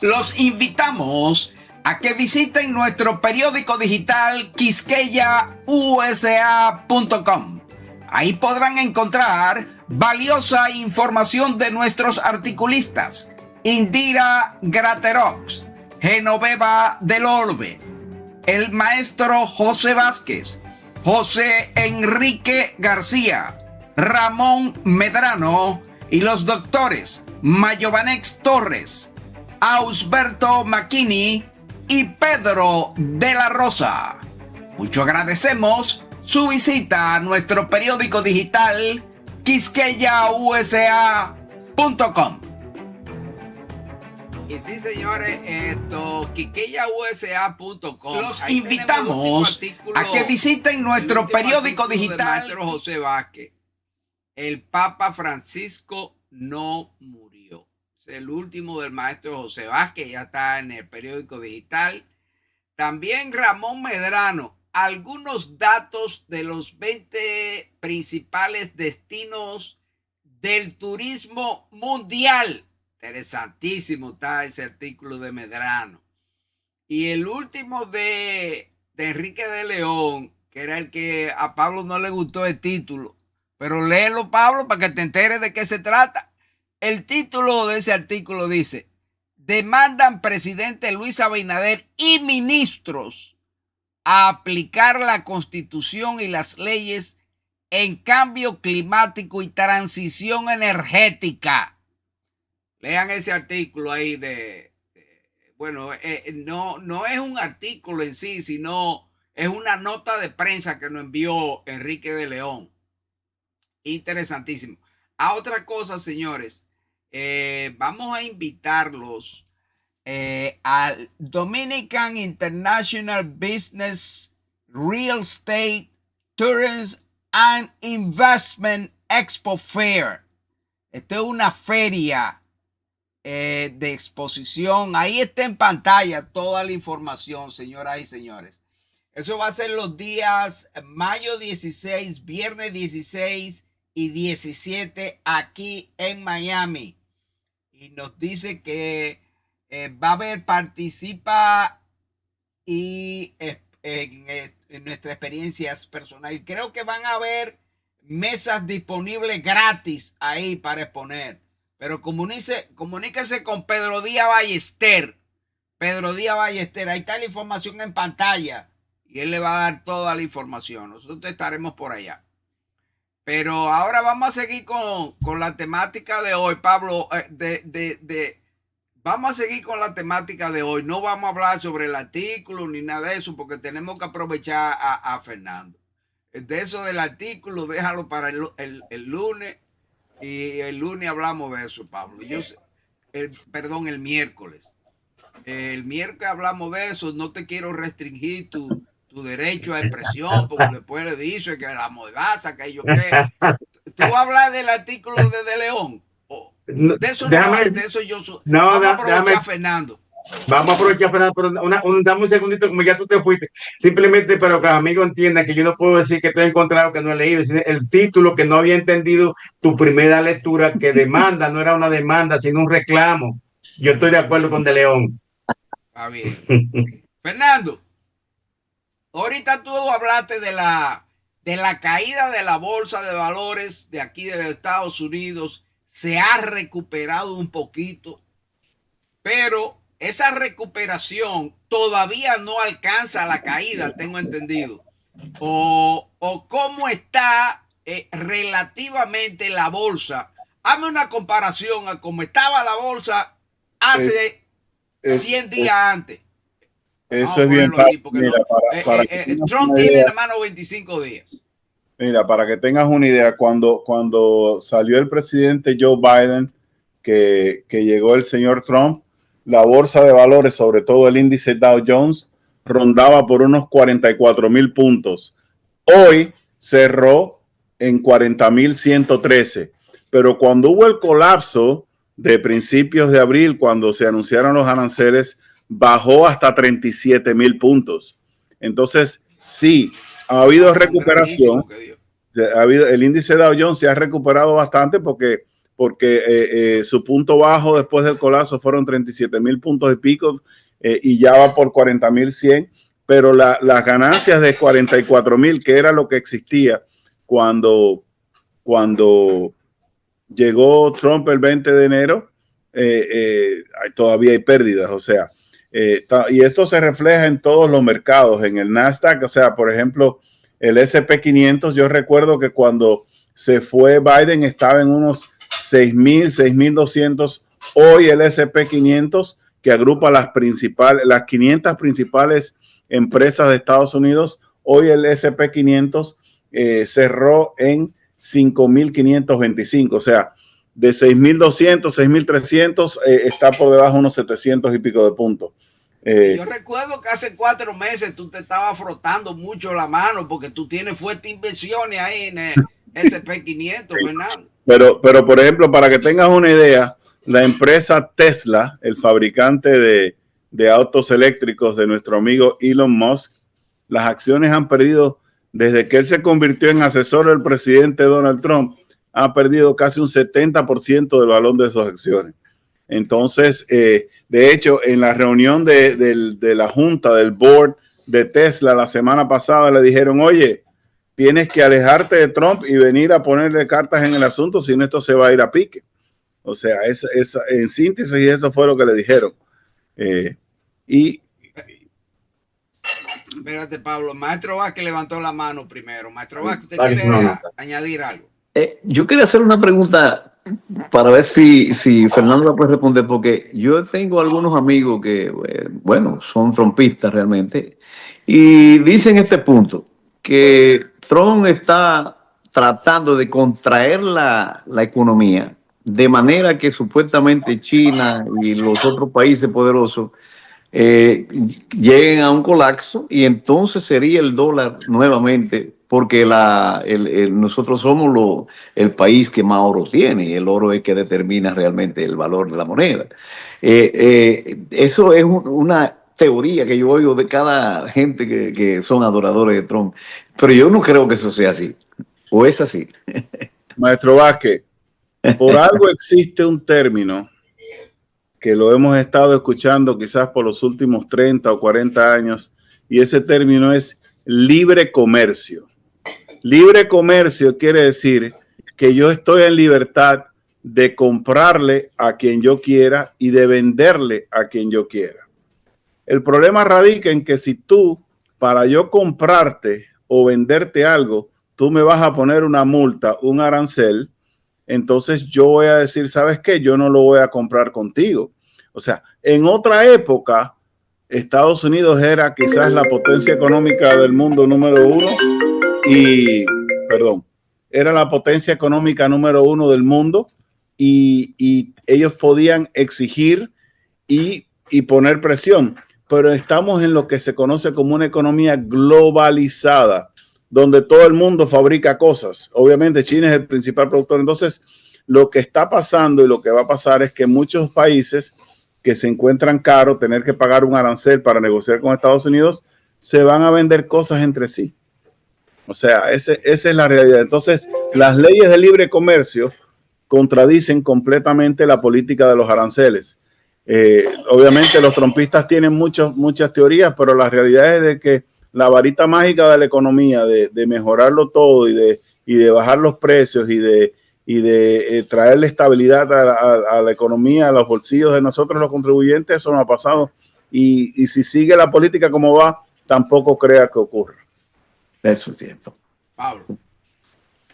Los invitamos a que visiten nuestro periódico digital quisqueyausa.com. Ahí podrán encontrar valiosa información de nuestros articulistas: Indira Graterox, Genoveva del Orbe, el maestro José Vázquez, José Enrique García, Ramón Medrano y los doctores Mayovanex Torres, Ausberto Macchini y Pedro de la Rosa. Mucho agradecemos su visita a nuestro periódico digital quisqueyausa.com. Y sí, señores, quisqueyausa.com. Los invitamos a que visiten nuestro periódico digital. Maestro José Vázquez. El Papa Francisco no murió. El último del maestro José Vázquez, ya está en el periódico digital. También Ramón Medrano, algunos datos de los 20 principales destinos del turismo mundial. Interesantísimo está ese artículo de Medrano. Y el último de Enrique de León, que era el que a Pablo no le gustó el título, pero léelo, Pablo, para que te enteres de qué se trata. El título de ese artículo dice: demandan presidente Luis Abinader y ministros a aplicar la Constitución y las leyes en cambio climático y transición energética. Lean ese artículo ahí no es un artículo en sí, sino es una nota de prensa que nos envió Enrique de León. Interesantísimo. A otra cosa, señores, vamos a invitarlos al Dominican International Business Real Estate Tourism and Investment Expo Fair. Esto es una feria de exposición. Ahí está en pantalla toda la información, señoras y señores. Eso va a ser los días mayo 16, viernes 16 y 17 aquí en Miami. Y nos dice que va a haber participa y en nuestras experiencias personales. Creo que van a haber mesas disponibles gratis ahí para exponer. Pero comuníquense con Pedro Díaz Ballester. Pedro Díaz Ballester, ahí está la información en pantalla. Y él le va a dar toda la información. Nosotros estaremos por allá. Pero ahora vamos a seguir con la temática de hoy, Pablo. Vamos a seguir con la temática de hoy. No vamos a hablar sobre el artículo ni nada de eso, porque tenemos que aprovechar a Fernando. De eso del artículo, déjalo para el lunes. Y el lunes hablamos de eso, Pablo. El miércoles. El miércoles hablamos de eso. No te quiero restringir tu derecho a expresión, porque después le dice que la mordaza, que yo qué. ¿Tú hablas del artículo de León? De eso de eso no, vamos a aprovechar, Fernando. Vamos a aprovechar, Fernando, pero dame un segundito, como ya tú te fuiste. Simplemente para que los amigos entiendan que yo no puedo decir que estoy en contra de lo que no he leído, sino el título que no había entendido tu primera lectura, que demanda no era una demanda, sino un reclamo. Yo estoy de acuerdo con De León. Está bien. Fernando, ahorita tú hablaste de la caída de la bolsa de valores de aquí de Estados Unidos. Se ha recuperado un poquito, pero esa recuperación todavía no alcanza la caída, tengo entendido. O cómo está relativamente la bolsa. Hazme una comparación a cómo estaba la bolsa hace 100 días antes. Eso es bien fácil. Mira, Trump tiene en la mano 25 días. Mira, para que tengas una idea, cuando salió el presidente Joe Biden, que llegó el señor Trump, la bolsa de valores, sobre todo el índice Dow Jones, rondaba por unos 44,000 puntos. Hoy cerró en 40,113. Pero cuando hubo el colapso de principios de abril, cuando se anunciaron los aranceles, bajó hasta 37,000 puntos. Entonces, sí, ha habido recuperación. El índice Dow Jones se ha recuperado bastante porque su punto bajo después del colapso fueron 37,000 puntos y pico, y ya va por 40,100. Pero las ganancias de 44,000, que era lo que existía cuando llegó Trump el 20 de enero, todavía hay pérdidas. O sea, y esto se refleja en todos los mercados, en el Nasdaq. O sea, por ejemplo, el S&P 500, yo recuerdo que cuando se fue Biden estaba en unos 6,000, 6,200. Hoy el S&P 500, que agrupa las 500 principales empresas de Estados Unidos, hoy el S&P 500 cerró en 5,525. O sea, de 6,200, 6,300, está por debajo de unos 700 y pico de puntos. Yo recuerdo que hace 4 meses tú te estabas frotando mucho la mano porque tú tienes fuertes inversiones ahí en el S&P 500, Fernando. Pero, por ejemplo, para que tengas una idea, la empresa Tesla, el fabricante de autos eléctricos de nuestro amigo Elon Musk, las acciones han perdido, desde que él se convirtió en asesor del presidente Donald Trump, ha perdido casi un 70% del valor de sus acciones. Entonces, de hecho, en la reunión de la junta del board de Tesla la semana pasada le dijeron, oye, tienes que alejarte de Trump y venir a ponerle cartas en el asunto, si no esto se va a ir a pique. O sea, en síntesis, eso fue lo que le dijeron. Espérate, Pablo. Maestro Vázquez levantó la mano primero. Maestro Vázquez, ¿usted quiere añadir algo? Yo quería hacer una pregunta para ver si Fernando la puede responder, porque yo tengo algunos amigos que, bueno, son trumpistas realmente, y dicen este punto, que Trump está tratando de contraer la economía de manera que supuestamente China y los otros países poderosos lleguen a un colapso, y entonces sería el dólar nuevamente, porque nosotros somos el país que más oro tiene, y el oro es que determina realmente el valor de la moneda. Eso es una teoría que yo oigo de cada gente que son adoradores de Trump, pero yo no creo que eso sea así, o es así. Maestro Vázquez, por algo existe un término que lo hemos estado escuchando quizás por los últimos 30 o 40 años, y ese término es libre comercio. Libre comercio quiere decir que yo estoy en libertad de comprarle a quien yo quiera y de venderle a quien yo quiera. El problema radica en que si tú, para yo comprarte o venderte algo, tú me vas a poner una multa, un arancel, entonces yo voy a decir, ¿sabes qué? Yo no lo voy a comprar contigo. O sea, en otra época, Estados Unidos era quizás la potencia económica del mundo número 1 era la potencia económica número 1 del mundo, y ellos podían exigir y poner presión. Pero estamos en lo que se conoce como una economía globalizada, donde todo el mundo fabrica cosas. Obviamente China es el principal productor. Entonces, lo que está pasando y lo que va a pasar es que muchos países que se encuentran caros tener que pagar un arancel para negociar con Estados Unidos, se van a vender cosas entre sí. O sea, esa es la realidad. Entonces, las leyes de libre comercio contradicen completamente la política de los aranceles. Obviamente los trumpistas tienen muchas teorías, pero la realidad es de que la varita mágica de la economía, de mejorarlo todo y de bajar los precios y de traerle estabilidad a la economía, a los bolsillos de nosotros los contribuyentes, eso no ha pasado. Y si sigue la política como va, tampoco crea que ocurra. Eso es cierto. Pablo.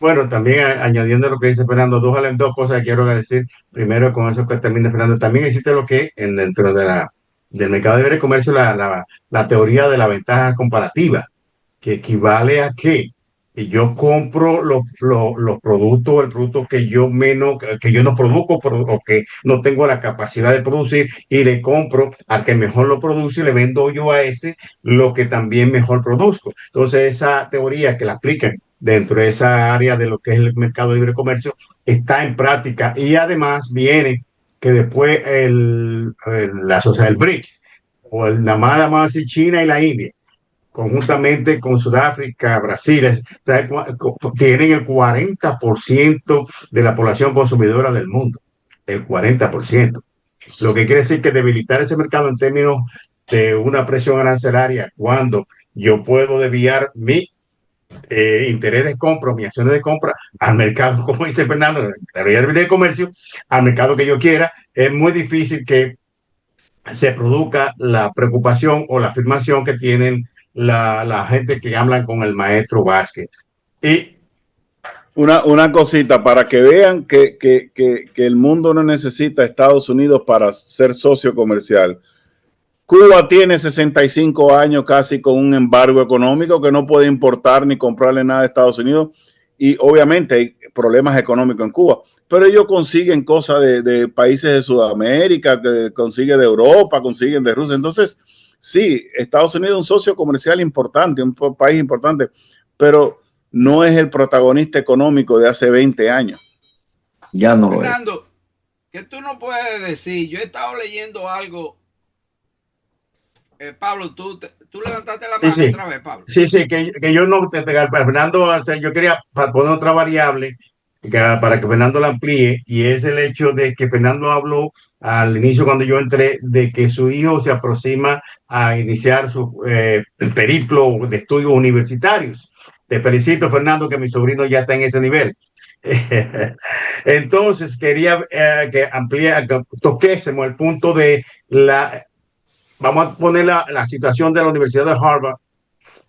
Bueno, también añadiendo lo que dice Fernando, dos cosas que quiero decir. Primero, con eso que termina Fernando, también existe lo que dentro del mercado de libre comercio, la teoría de la ventaja comparativa, que equivale a que yo compro los productos, el producto que yo no produzco o que no tengo la capacidad de producir, y le compro al que mejor lo produce y le vendo yo a ese lo que también mejor produzco. Entonces, esa teoría que la aplican dentro de esa área de lo que es el mercado de libre comercio está en práctica, y además viene que después el BRICS, o nada más China y la India, conjuntamente con Sudáfrica, Brasil, tienen el 40% de la población consumidora del mundo, el 40%. Lo que quiere decir que debilitar ese mercado en términos de una presión arancelaria, cuando yo puedo desviar mi interés de compra, mis acciones de compra al mercado, como dice Fernando, la teoría de comercio, al mercado que yo quiera, es muy difícil que se produzca la preocupación o la afirmación que tienen la gente que hablan con el maestro Vázquez. Y una cosita, para que vean que el mundo no necesita a Estados Unidos para ser socio comercial. Cuba tiene 65 años casi con un embargo económico que no puede importar ni comprarle nada a Estados Unidos, y obviamente hay problemas económicos en Cuba, pero ellos consiguen cosas de países de Sudamérica, que consiguen de Europa, consiguen de Rusia. Entonces, sí, Estados Unidos es un socio comercial importante, un país importante, pero no es el protagonista económico de hace 20 años. Ya no. Fernando, que tú no puedes decir, yo he estado leyendo algo. Pablo, tú levantaste la mano otra vez, Pablo. Sí, que yo no, Fernando, o sea, yo quería poner otra variable para que Fernando la amplíe, y es el hecho de que Fernando habló al inicio, cuando yo entré, de que su hijo se aproxima a iniciar su periplo de estudios universitarios. Te felicito, Fernando, que mi sobrino ya está en ese nivel. Entonces, quería que toquésemos el punto de vamos a poner la situación de la Universidad de Harvard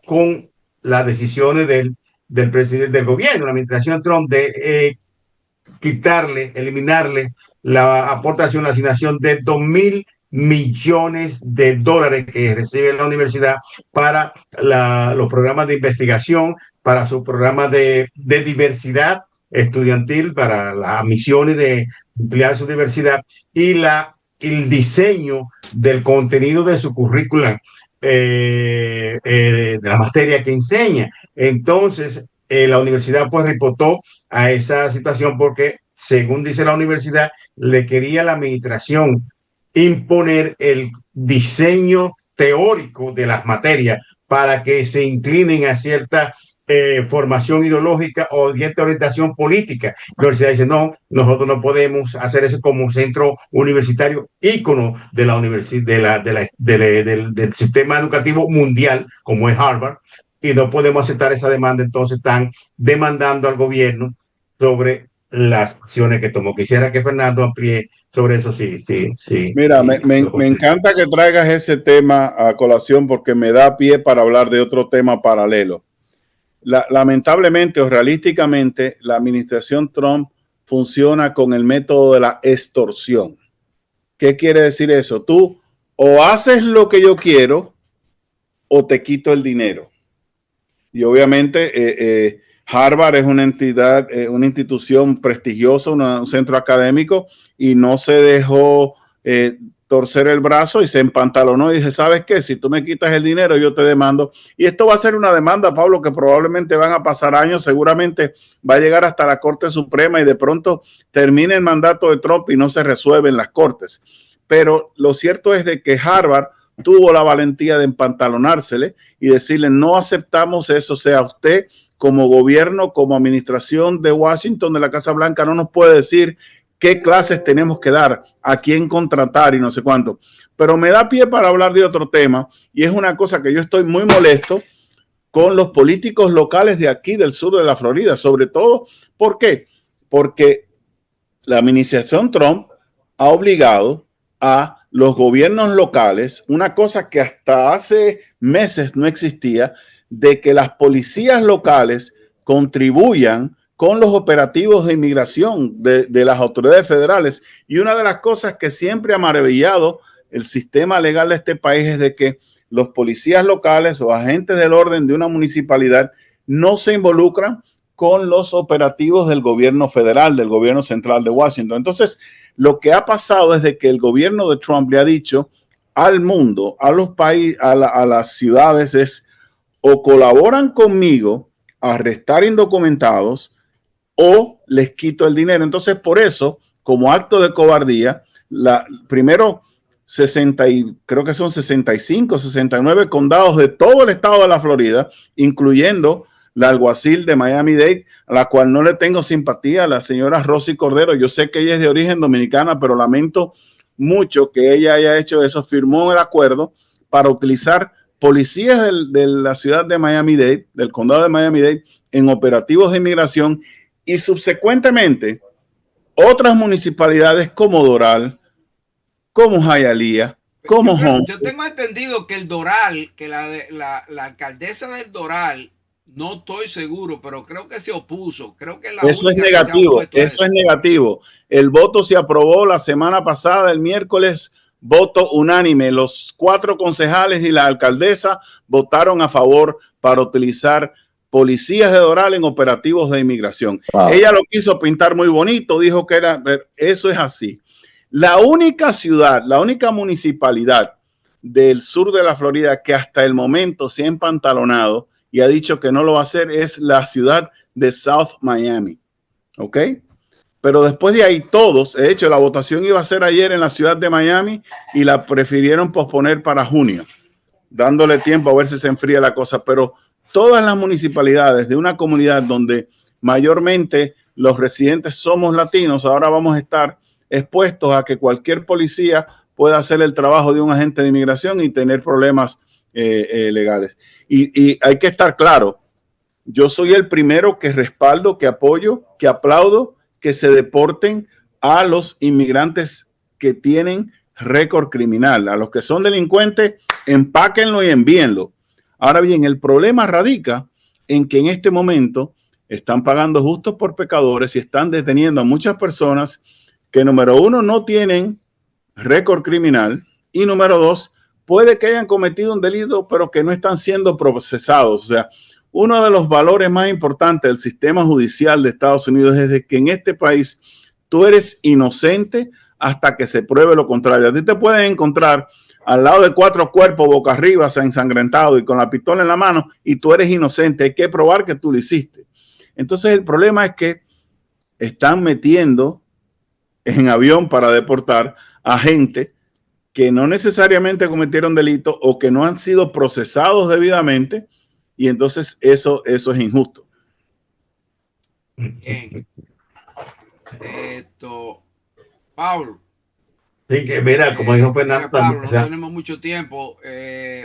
con las decisiones del presidente del gobierno, la administración Trump, de eliminarle la aportación, la asignación de $2,000 millones que recibe la universidad para los programas de investigación, para sus programas de diversidad estudiantil, para las misiones de ampliar su diversidad, y el diseño del contenido de su currícula, de la materia que enseña. Entonces, la universidad pues reportó a esa situación porque, según dice la universidad, le quería la administración imponer el diseño teórico de las materias para que se inclinen a cierta formación ideológica o cierta orientación política. La universidad dice, no, nosotros no podemos hacer eso como centro universitario ícono de la universidad, del sistema educativo mundial, como es Harvard, y no podemos aceptar esa demanda. Entonces están demandando al gobierno sobre las acciones que tomó. Quisiera que Fernando amplíe sobre eso. Sí. Mira, me encanta que traigas ese tema a colación, porque me da pie para hablar de otro tema paralelo. Lamentablemente o realísticamente, la administración Trump funciona con el método de la extorsión. ¿Qué quiere decir eso? Tú o haces lo que yo quiero o te quito el dinero. Y obviamente Harvard es una entidad, una institución prestigiosa, un centro académico, y no se dejó torcer el brazo y se empantalonó y dice, ¿sabes qué? Si tú me quitas el dinero, yo te demando. Y esto va a ser una demanda, Pablo, que probablemente van a pasar años, seguramente va a llegar hasta la Corte Suprema y de pronto termine el mandato de Trump y no se resuelve en las cortes. Pero lo cierto es de que Harvard tuvo la valentía de empantalonársele y decirle, no aceptamos eso, sea usted como gobierno, como administración de Washington, de la Casa Blanca, no nos puede decir qué clases tenemos que dar, a quién contratar y no sé cuánto. Pero me da pie para hablar de otro tema y es una cosa que yo estoy muy molesto con los políticos locales de aquí del sur de la Florida, sobre todo, ¿por qué? Porque la administración Trump ha obligado a los gobiernos locales, una cosa que hasta hace meses no existía, de que las policías locales contribuyan con los operativos de inmigración de las autoridades federales. Y una de las cosas que siempre ha maravillado el sistema legal de este país es de que los policías locales o agentes del orden de una municipalidad no se involucran con los operativos del gobierno federal, del gobierno central de Washington. Entonces, lo que ha pasado es de que el gobierno de Trump le ha dicho al mundo, a los países, a las ciudades, es o colaboran conmigo a arrestar indocumentados o les quito el dinero. Entonces, por eso, como acto de cobardía, primero 60 y creo que son 65, 69 condados de todo el estado de la Florida, incluyendo la alguacil de Miami-Dade, a la cual no le tengo simpatía, la señora Rosy Cordero. Yo sé que ella es de origen dominicana, pero lamento mucho que ella haya hecho eso. Firmó el acuerdo para utilizar policías de la ciudad de Miami-Dade, del condado de Miami-Dade, en operativos de inmigración y subsecuentemente otras municipalidades como Doral, como Hialeah, como Home. Yo tengo entendido que el Doral, que la alcaldesa del Doral, no estoy seguro, pero creo que se opuso. Creo que eso es negativo, eso es negativo. El voto se aprobó la semana pasada, el miércoles, voto unánime. Los 4 concejales y la alcaldesa votaron a favor para utilizar policías de Doral en operativos de inmigración. Wow. Ella lo quiso pintar muy bonito, dijo que eso es así. La única ciudad, la única municipalidad del sur de la Florida que hasta el momento se ha empantalonado y ha dicho que no lo va a hacer es la ciudad de South Miami. ¿Ok? Pero después de ahí todos, de hecho la votación iba a ser ayer en la ciudad de Miami y la prefirieron posponer para junio, dándole tiempo a ver si se enfría la cosa. Pero todas las municipalidades de una comunidad donde mayormente los residentes somos latinos, ahora vamos a estar expuestos a que cualquier policía pueda hacer el trabajo de un agente de inmigración y tener problemas legales. Y hay que estar claro, yo soy el primero que respaldo, que apoyo, que aplaudo que se deporten a los inmigrantes que tienen récord criminal. A los que son delincuentes, empáquenlo y envíenlo. Ahora bien, el problema radica en que en este momento están pagando justos por pecadores y están deteniendo a muchas personas que, número uno, no tienen récord criminal y, número dos, puede que hayan cometido un delito, pero que no están siendo procesados. O sea, uno de los valores más importantes del sistema judicial de Estados Unidos es de que en este país tú eres inocente hasta que se pruebe lo contrario. A ti te pueden encontrar al lado de 4 cuerpos boca arriba, ensangrentado y con la pistola en la mano y tú eres inocente. Hay que probar que tú lo hiciste. Entonces el problema es que están metiendo en avión para deportar a gente que no necesariamente cometieron delito o que no han sido procesados debidamente y entonces eso es injusto. Bien. Pablo. Sí, que mira, como dijo Fernando, Pablo, no tenemos mucho tiempo.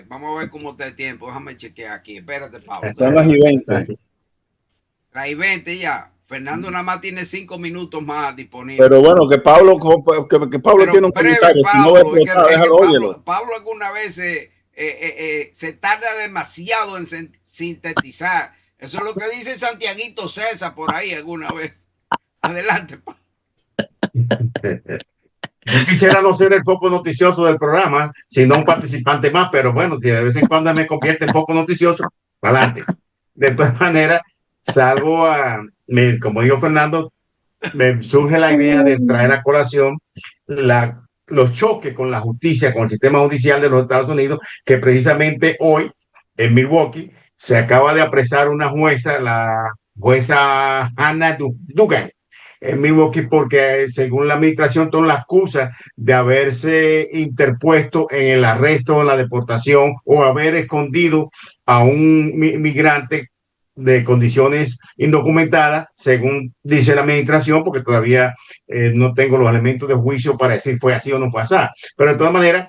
Vamos a ver cómo está el tiempo. Déjame chequear aquí. Espérate, Pablo. Son las 20. Las 20 ya. Fernando nada más tiene 5 minutos más disponibles. Pero bueno, que Pablo tiene un comentario. Pablo, si no va a explotar, déjalo, óyelo. Pablo alguna vez se tarda demasiado en sintetizar. Eso es lo que dice Santiaguito César por ahí alguna vez. Adelante, Pablo. Yo quisiera no ser el foco noticioso del programa, sino un participante más, pero bueno, si de vez en cuando me convierte en foco noticioso, para adelante. De todas maneras, salvo como dijo Fernando, me surge la idea de traer a colación la los choques con la justicia, con el sistema judicial de los Estados Unidos, que precisamente hoy en Milwaukee se acaba de apresar una jueza, la jueza Hannah Duggan, en Milwaukee, porque según la administración la acusa de haberse interpuesto en el arresto, en la deportación o haber escondido a un migrante de condiciones indocumentadas, según dice la administración, porque todavía no tengo los elementos de juicio para decir fue así o no fue así. Pero de todas maneras,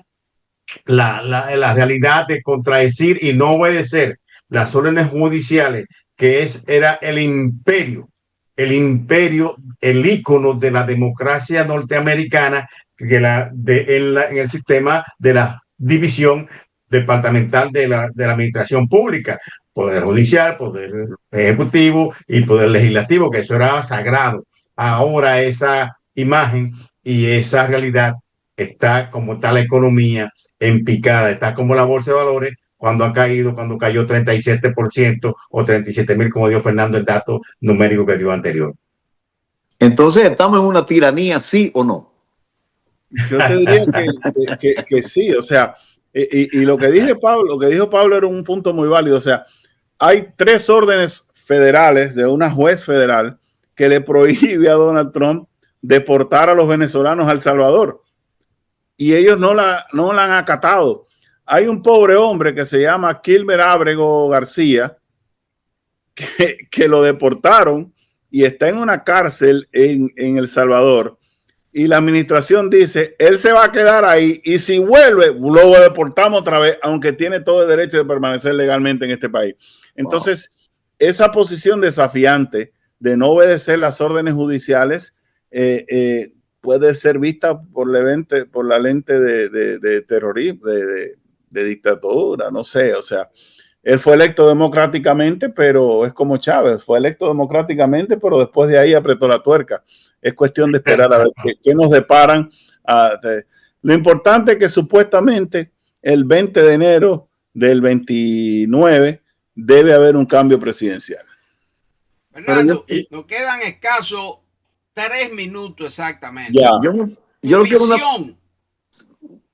la realidad de contradecir y no obedecer las órdenes judiciales, que era el imperio, el ícono de la democracia norteamericana, en el sistema de la división departamental de la administración pública, poder judicial, poder ejecutivo y poder legislativo, que eso era sagrado. Ahora esa imagen y esa realidad está como está la economía en picada, está como la bolsa de valores cuando cayó 37% o 37,000, como dio Fernando el dato numérico que dio anterior. Entonces, ¿estamos en una tiranía, sí o no? Yo te diría que sí, o sea, y lo que dijo Pablo era un punto muy válido. O sea, hay 3 órdenes federales de una juez federal que le prohíbe a Donald Trump deportar a los venezolanos a El Salvador, y ellos no la han acatado. Hay un pobre hombre que se llama Kilmer Ábrego García que lo deportaron y está en una cárcel en El Salvador, y la administración dice, él se va a quedar ahí y si vuelve, lo deportamos otra vez, aunque tiene todo el derecho de permanecer legalmente en este país. Entonces, esa posición desafiante de no obedecer las órdenes judiciales puede ser vista por la lente de terrorismo, de dictadura, no sé. O sea, él fue electo democráticamente, pero es como Chávez, fue electo democráticamente, pero después de ahí apretó la tuerca. Es cuestión de esperar a ver qué nos deparan. Lo importante es que supuestamente el 20 de enero del 29 debe haber un cambio presidencial. Fernando, nos quedan escasos 3 minutos exactamente. Ya. Yo lo quiero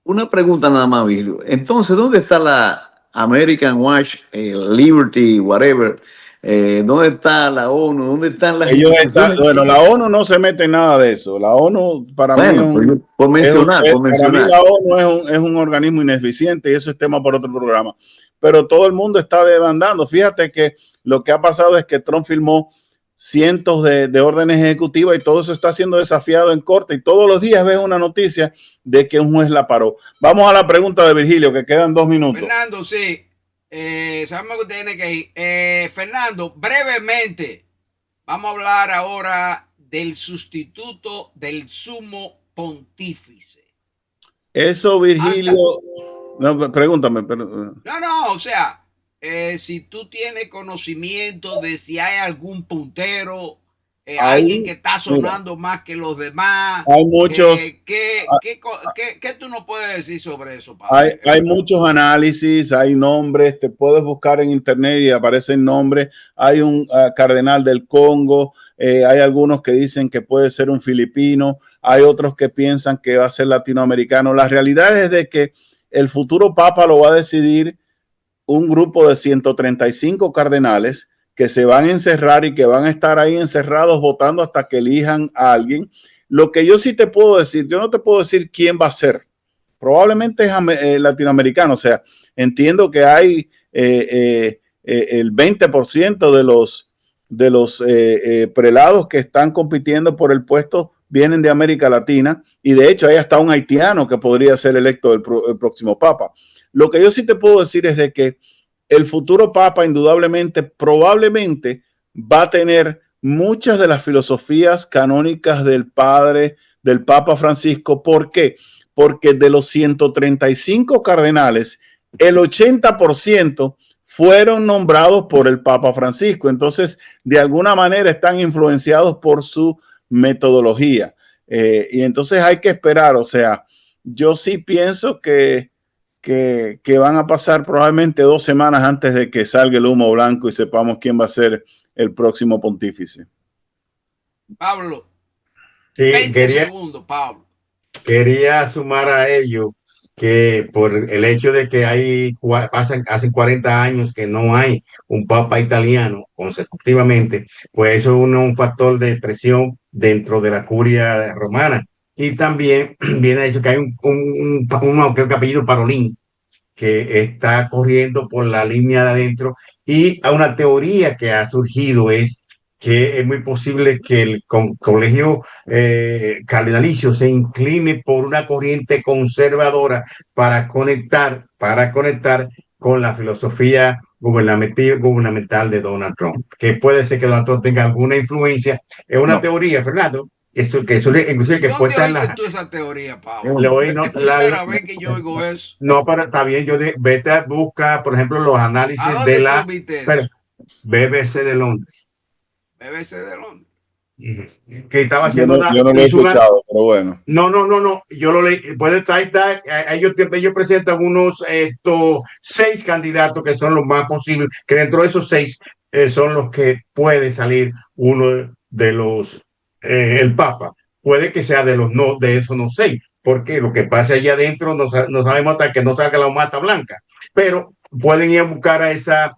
una pregunta nada más, Virgilio. Entonces, ¿dónde está la American Watch, Liberty, whatever? ¿Dónde está la ONU? ¿Dónde están las instituciones? Bueno, la ONU no se mete en nada de eso. La ONU, para mí, por mencionar. Para mí la ONU es un organismo ineficiente, y eso es tema para otro programa. Pero todo el mundo está demandando. Fíjate que lo que ha pasado es que Trump firmó cientos de órdenes ejecutivas y todo eso está siendo desafiado en corte, y todos los días ves una noticia de que un juez la paró. Vamos a la pregunta de Virgilio, que quedan 2 minutos. Fernando, sí. Sabemos que tiene que ir. Fernando, brevemente, vamos a hablar ahora del sustituto del sumo pontífice. Eso, Virgilio. No, pregúntame. No, o sea, si tú tienes conocimiento de si hay algún puntero, alguien que está sonando más que los demás. Hay muchos. ¿Qué tú nos puedes decir sobre eso, padre? Hay muchos análisis, hay nombres, te puedes buscar en internet y aparecen nombres. Hay un cardenal del Congo, hay algunos que dicen que puede ser un filipino, hay otros que piensan que va a ser latinoamericano. La realidad es de que el futuro papa lo va a decidir un grupo de 135 cardenales que se van a encerrar y que van a estar ahí encerrados votando hasta que elijan a alguien. Lo que yo sí te puedo decir, yo no te puedo decir quién va a ser. Probablemente es latinoamericano. O sea, entiendo que hay el 20% de los prelados que están compitiendo por el puesto vienen de América Latina, y de hecho hay hasta un haitiano que podría ser electo el próximo papa. Lo que yo sí te puedo decir es de que el futuro papa indudablemente, probablemente va a tener muchas de las filosofías canónicas del Papa Francisco. ¿Por qué? Porque de los 135 cardenales, el 80% fueron nombrados por el Papa Francisco. Entonces, de alguna manera están influenciados por su metodología. Y entonces hay que esperar. O sea, yo sí pienso que van a pasar probablemente 2 semanas antes de que salga el humo blanco y sepamos quién va a ser el próximo pontífice. Pablo, sí, 20 segundos, Pablo. quería sumar a ello que por el hecho de que hace 40 años que no hay un papa italiano consecutivamente, pues eso es un factor de presión dentro de la curia romana. Y también viene hecho que hay uno que es el apellido Parolín, que está corriendo por la línea de adentro, y a una teoría que ha surgido es que es muy posible que el colegio cardenalicio se incline por una corriente conservadora para conectar con la filosofía gubernamental de Donald Trump, que puede ser que Donald Trump tenga alguna influencia. Es una teoría, Fernando, inclusive que ¿Dónde puesta en oíste la... tú esa teoría, Pablo? Le oí, no, Es primera vez que yo oigo eso. no, pero está bien, vete a buscar, por ejemplo, los ¿A análisis de dónde la tú viste pero, eso? BBC de Londres, BBC de Londres. que estaba Yo haciendo no, yo no lo he escuchado, pero bueno. no, yo lo leí, puede estar, ellos presentan unos 6 candidatos que son los más posibles, que dentro de esos 6 son los que puede salir uno de los, el Papa, puede que sea de esos no 6, porque lo que pasa allá adentro no sabemos hasta que no salga la mata blanca, pero pueden ir a buscar a esa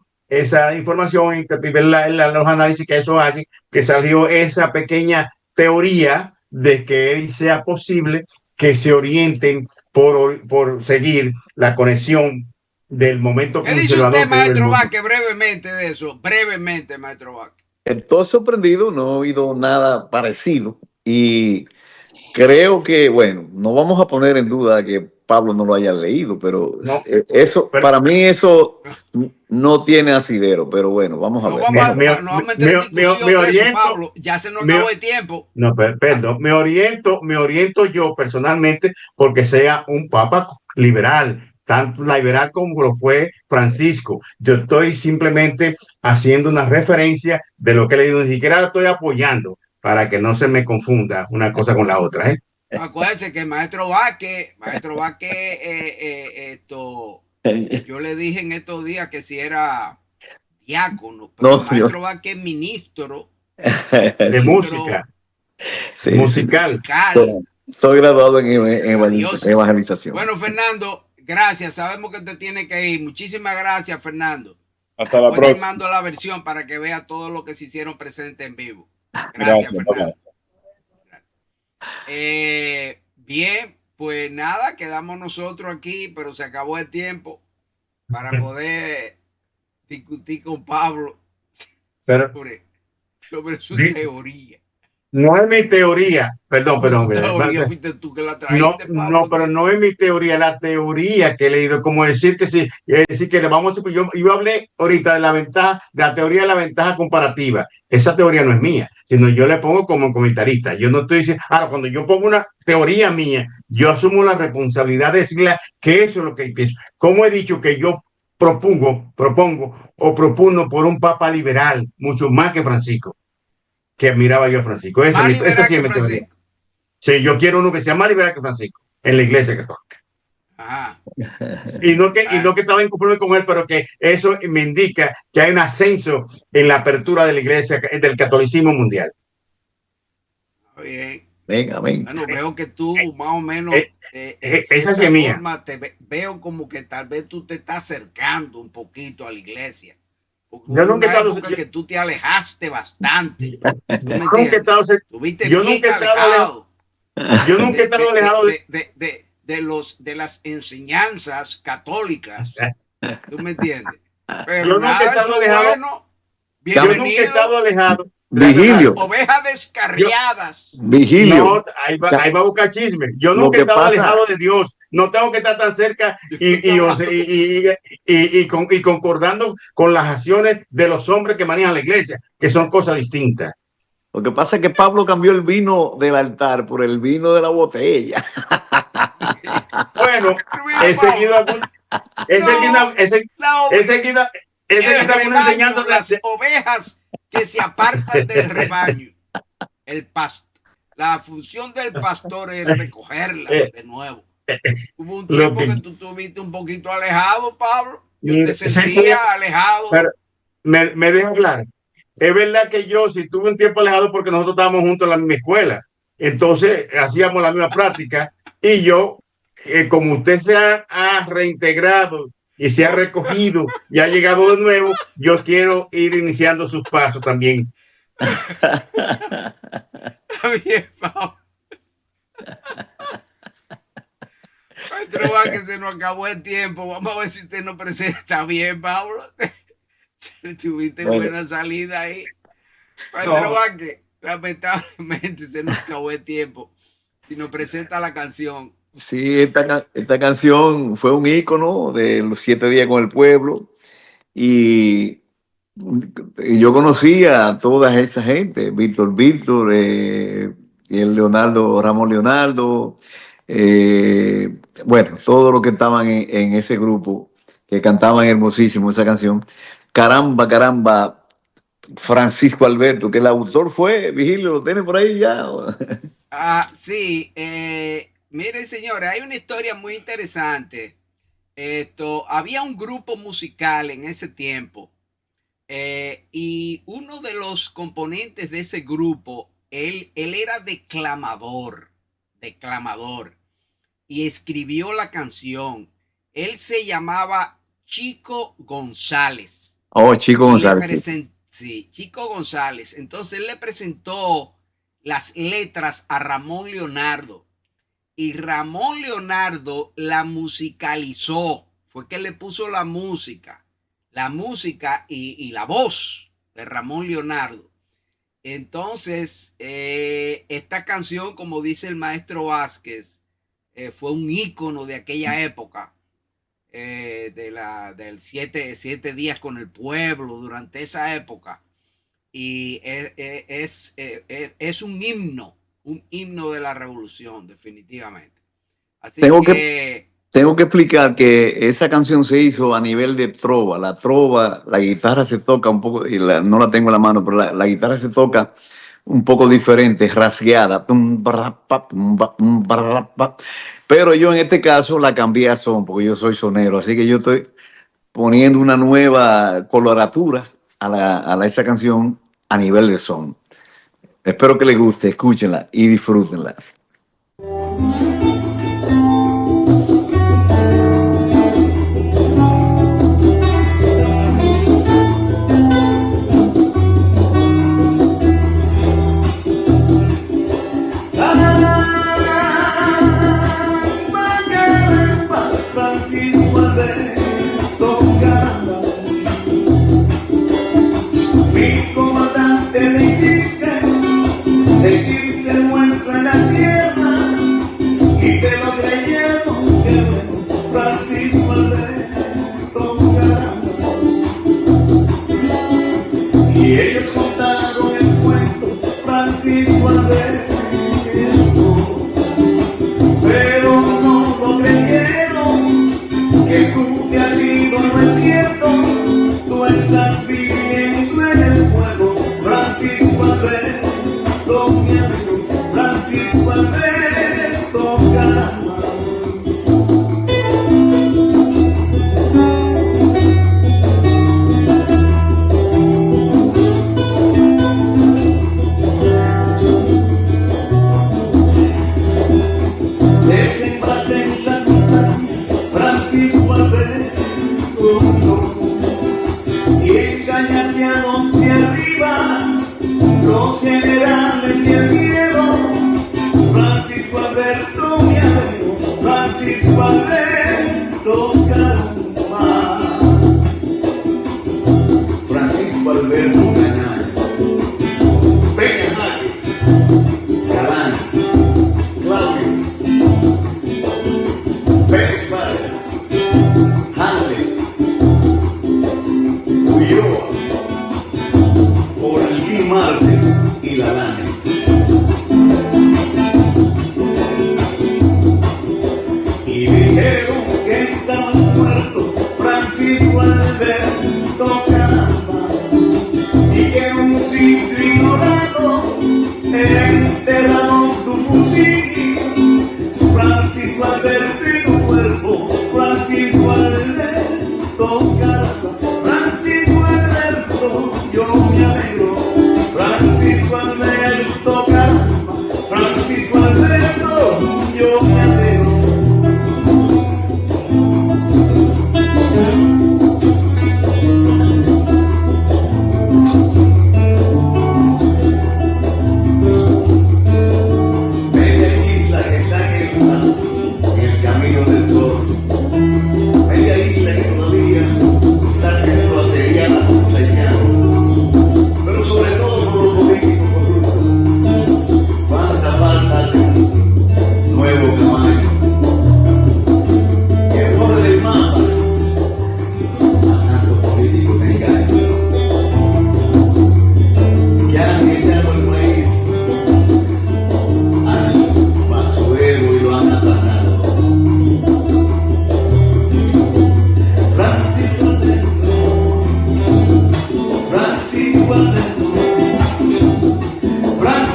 información y ver los análisis que eso hace, que salió esa pequeña teoría de que sea posible que se orienten por seguir la conexión del momento ¿Qué dice usted, conservador que vive el maestro mundo. Vázquez, brevemente de eso? Brevemente, maestro Vázquez. Estoy sorprendido, no he oído nada parecido y creo que, bueno, no vamos a poner en duda que Pablo no lo haya leído, pero No, eso, pero para mí eso no tiene asidero, pero bueno, vamos a No ver. vamos a entrar en discusión me de eso, oriento, Pablo. Ya se nos me- acabó el tiempo. no, perdón, me oriento yo personalmente porque sea un papa liberal, tanto liberal como lo fue Francisco. Yo estoy simplemente haciendo una referencia de lo que he leído, ni siquiera lo estoy apoyando para que no se me confunda una cosa con la otra, ¿eh? Acuérdense que el maestro Vázquez, yo le dije en estos días que si era diácono, pero No, el maestro Vázquez es ministro De música, sí, musical. musical. Soy graduado en Dios. evangelización. Bueno, Fernando, gracias. Sabemos que te tiene que ir. Muchísimas gracias, Fernando. Hasta la Después te próxima. mando la versión para que vea todo lo que se hicieron presente en vivo. Gracias, Fernando. Bien, pues nada, quedamos nosotros aquí, pero se acabó el tiempo para poder discutir con Pablo Pero sobre su teoría. no es mi teoría, perdón. Teoría fuiste tú que la trajiste, Pablo, pero no es mi teoría, la teoría que he leído, como decir que sí, decir que yo hablé ahorita de la teoría de la ventaja comparativa. Esa teoría no es mía, sino yo le pongo como comentarista. Yo no estoy diciendo, ahora cuando yo pongo una teoría mía, yo asumo la responsabilidad de decirle que eso es lo que pienso. Como he dicho que yo propongo por un papa liberal, mucho más que Francisco, que admiraba yo a Francisco. Esa sí es mi teoría. Sí, yo quiero uno que sea más liberal que Francisco en la iglesia católica. Ajá. Y no que estaba inconforme con él, pero que eso me indica que hay un ascenso en la apertura de la iglesia, del catolicismo mundial. Está bien. Venga. Bueno, veo que tú más o menos esa sí es mía. Veo como que tal vez tú te estás acercando un poquito a la iglesia. Yo nunca he estado que tú te alejaste bastante. Yo nunca he estado alejado. Yo nunca he estado alejado de las enseñanzas católicas. ¿Tú me entiendes? Pero yo nunca he estado alejado. Bueno, yo nunca he estado alejado. Vigilio. Ovejas descarriadas. Vigilio. No, ahí va a buscar chisme. Yo nunca he estado alejado de Dios. No tengo que estar tan cerca y concordando con las acciones de los hombres que manejan la iglesia, que son cosas distintas. Lo que pasa es que Pablo cambió el vino del altar por el vino de la botella. Bueno, he seguido alguna enseñanza de las ovejas que se apartan del rebaño. La función del pastor es recogerlas de nuevo. Hubo un tiempo que tú estuviste un poquito alejado, Pablo. Yo te sentía alejado. Pero me deja hablar. Es verdad que yo sí tuve un tiempo alejado porque nosotros estábamos juntos en la misma escuela. Entonces hacíamos la misma práctica Y yo, como usted ha reintegrado y se ha recogido y ha llegado de nuevo, yo quiero ir iniciando sus pasos también. Está bien, Pablo. Maestro Vázquez, se nos acabó el tiempo. Vamos a ver si usted nos presenta bien, Pablo. Tuviste buena salida ahí. Maestro Vázquez, lamentablemente se nos acabó el tiempo. Si nos presenta la canción. Sí, esta canción fue un ícono de los 7 días con el pueblo y yo conocí a toda esa gente, Víctor, y el Leonardo, Ramón Leonardo, bueno, todos los que estaban en ese grupo que cantaban hermosísimo esa canción. Caramba, caramba, Francisco Alberto, que el autor fue, Vigilio, ¿lo tiene por ahí ya? Sí, miren señores, hay una historia muy interesante. Había un grupo musical en ese tiempo y uno de los componentes de ese grupo, él era declamador y escribió la canción. Él se llamaba Chico González. Oh, Chico González. Sí, Chico González. Entonces él le presentó las letras a Ramón Leonardo y Ramón Leonardo la musicalizó. Fue que le puso la música y la voz de Ramón Leonardo. Entonces, esta canción, como dice el maestro Vázquez, fue un ícono de aquella época, del 7 días con el pueblo, durante esa época. Y es un himno de la revolución, definitivamente. Así Tengo que explicar que esa canción se hizo a nivel de trova. La trova, la guitarra se toca un poco, y no la tengo en la mano, pero la guitarra se toca un poco diferente, rasgueada. Pero yo en este caso la cambié a son, porque yo soy sonero, así que yo estoy poniendo una nueva coloratura a esa canción a nivel de son. Espero que les guste, escúchenla y disfrútenla. Decirse muerto en la sierra y te lo creyeron que Francisco Alberto Caramba. Y ellos contaron el cuento Francisco Alberto, pero no lo creyeron, que tú te has ido, no es cierto, tú estás viviendo en el pueblo Francisco Alberto. Mi amigo Francisco Alberto Caramba. Desenvase en las montañas Francisco Alberto, y engañase a los de arriba, los generales y el miedo. Francisco Alberto, mi amigo, Francisco Alberto Caramba. Francisco Alberto Cañaño, Peña Jaque, Galán, Claudio, Pérez Vargas, Hanley, Ulloa, Oralí Marte y La Lana. Y dijeron que estaba muerto Francisco Alberto Caramba, y que en un sitio ignorado era enterrado tu fusil. Francisco Alberto y tu cuerpo, Francisco Alberto Caramba. Francisco Alberto, yo no me alegro. Francisco Alberto Caramba, Francisco Alberto, yo me alegro.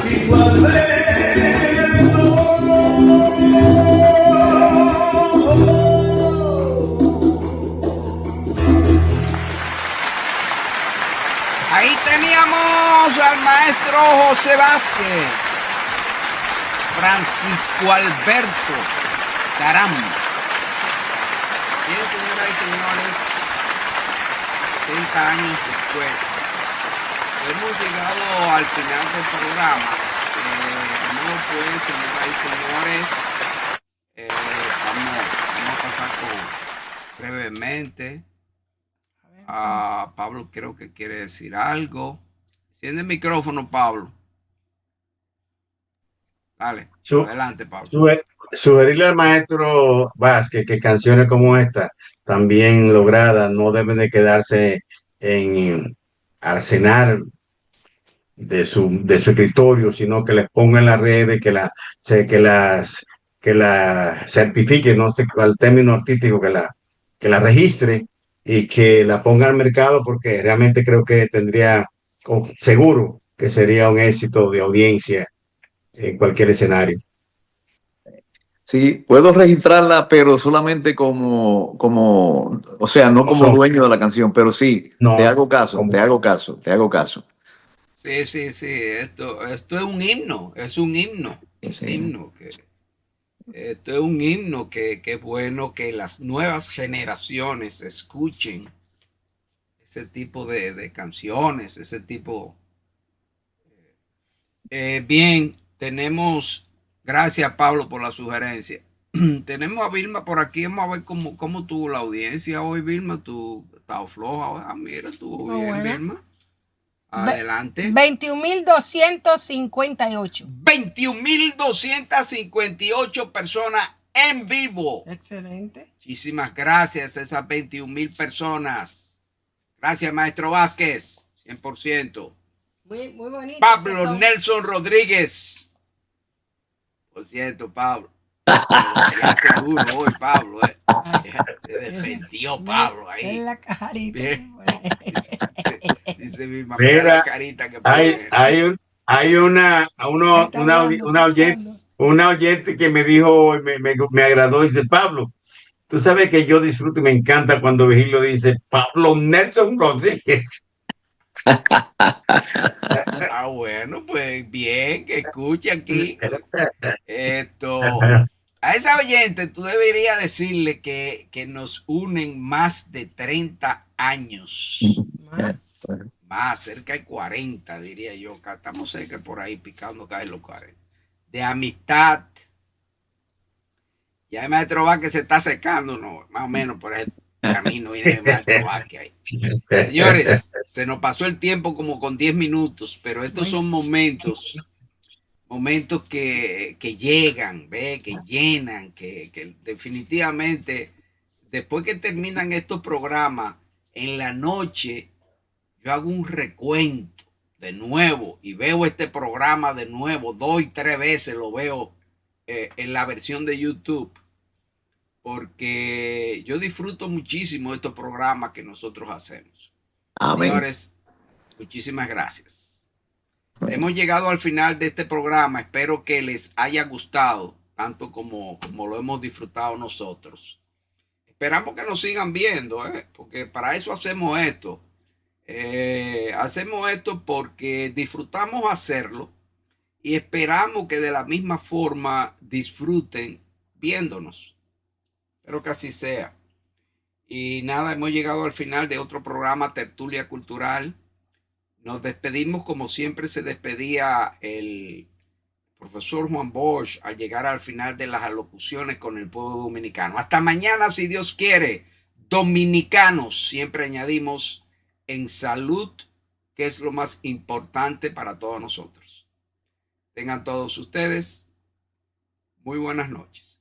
Francisco Alberto. Ahí teníamos al maestro José Vázquez, Francisco Alberto Caram. Bien, señoras y señores, 60 años después, hemos llegado al final del programa. No, pues, señoras y señores, vamos a pasar brevemente. Pablo creo que quiere decir algo. Enciende el micrófono, Pablo. Dale, adelante, Pablo. Sugerirle al maestro Vázquez que canciones como esta, también logradas, no deben de quedarse en arsenal de su escritorio, sino que les ponga en las redes, que la certifique, no sé cuál término artístico, que la registre y que la ponga al mercado, porque realmente creo que tendría, seguro que sería un éxito de audiencia en cualquier escenario. Sí, puedo registrarla, pero solamente o sea, no como dueño de la canción, pero sí, No, te hago caso, como- te hago caso, te hago caso. Sí. Esto es un himno, es un himno. Sí. Esto es un himno que es bueno que las nuevas generaciones escuchen ese tipo de canciones, ese tipo. Bien, gracias Pablo por la sugerencia. Tenemos a Vilma por aquí, vamos a ver cómo tuvo la audiencia hoy, Vilma. Tú estás floja hoy. Mira, estuvo bien, bueno. Vilma. Adelante. 21.258. 21.258 personas en vivo. Excelente. Muchísimas gracias a esas 21,000 personas. Gracias, maestro Vázquez. 100%. Muy bonito. Pablo Nelson Rodríguez. Por cierto, Pablo. Ya te duro hoy, Pablo. Te defendió Pablo ahí. En la carita. Dice mi mamá, Mira, la carita que pone. hay una oyente que me dijo, me agradó, dice: Pablo, tú sabes que yo disfruto y me encanta cuando Virgilio dice Pablo Nelson Rodríguez. Bueno, pues bien, que escuche aquí. A esa oyente tú deberías decirle que nos unen más de 30 años. Más, cerca de 40, diría yo. Acá estamos cerca por ahí, picando caen los 40. De amistad. Ya el maestro Vázquez se está secando, ¿no? Más o menos por el camino viene el maestro Vázquez ahí. Señores, se nos pasó el tiempo como con 10 minutos, pero estos son momentos que llegan, que llenan, que definitivamente, después que terminan estos programas, en la noche, yo hago un recuento de nuevo y veo este programa de nuevo, 2 y 3 veces lo veo en la versión de YouTube, porque yo disfruto muchísimo de estos programas que nosotros hacemos. Amén. Señores, muchísimas gracias. Hemos llegado al final de este programa. Espero que les haya gustado, tanto como lo hemos disfrutado nosotros. Esperamos que nos sigan viendo, porque para eso hacemos esto. Hacemos esto porque disfrutamos hacerlo y esperamos que de la misma forma disfruten viéndonos. Espero que así sea. Y nada, hemos llegado al final de otro programa, Tertulia Cultural. Nos despedimos como siempre se despedía el profesor Juan Bosch al llegar al final de las alocuciones con el pueblo dominicano. Hasta mañana, si Dios quiere. Dominicanos, siempre añadimos, en salud, que es lo más importante para todos nosotros. Tengan todos ustedes muy buenas noches.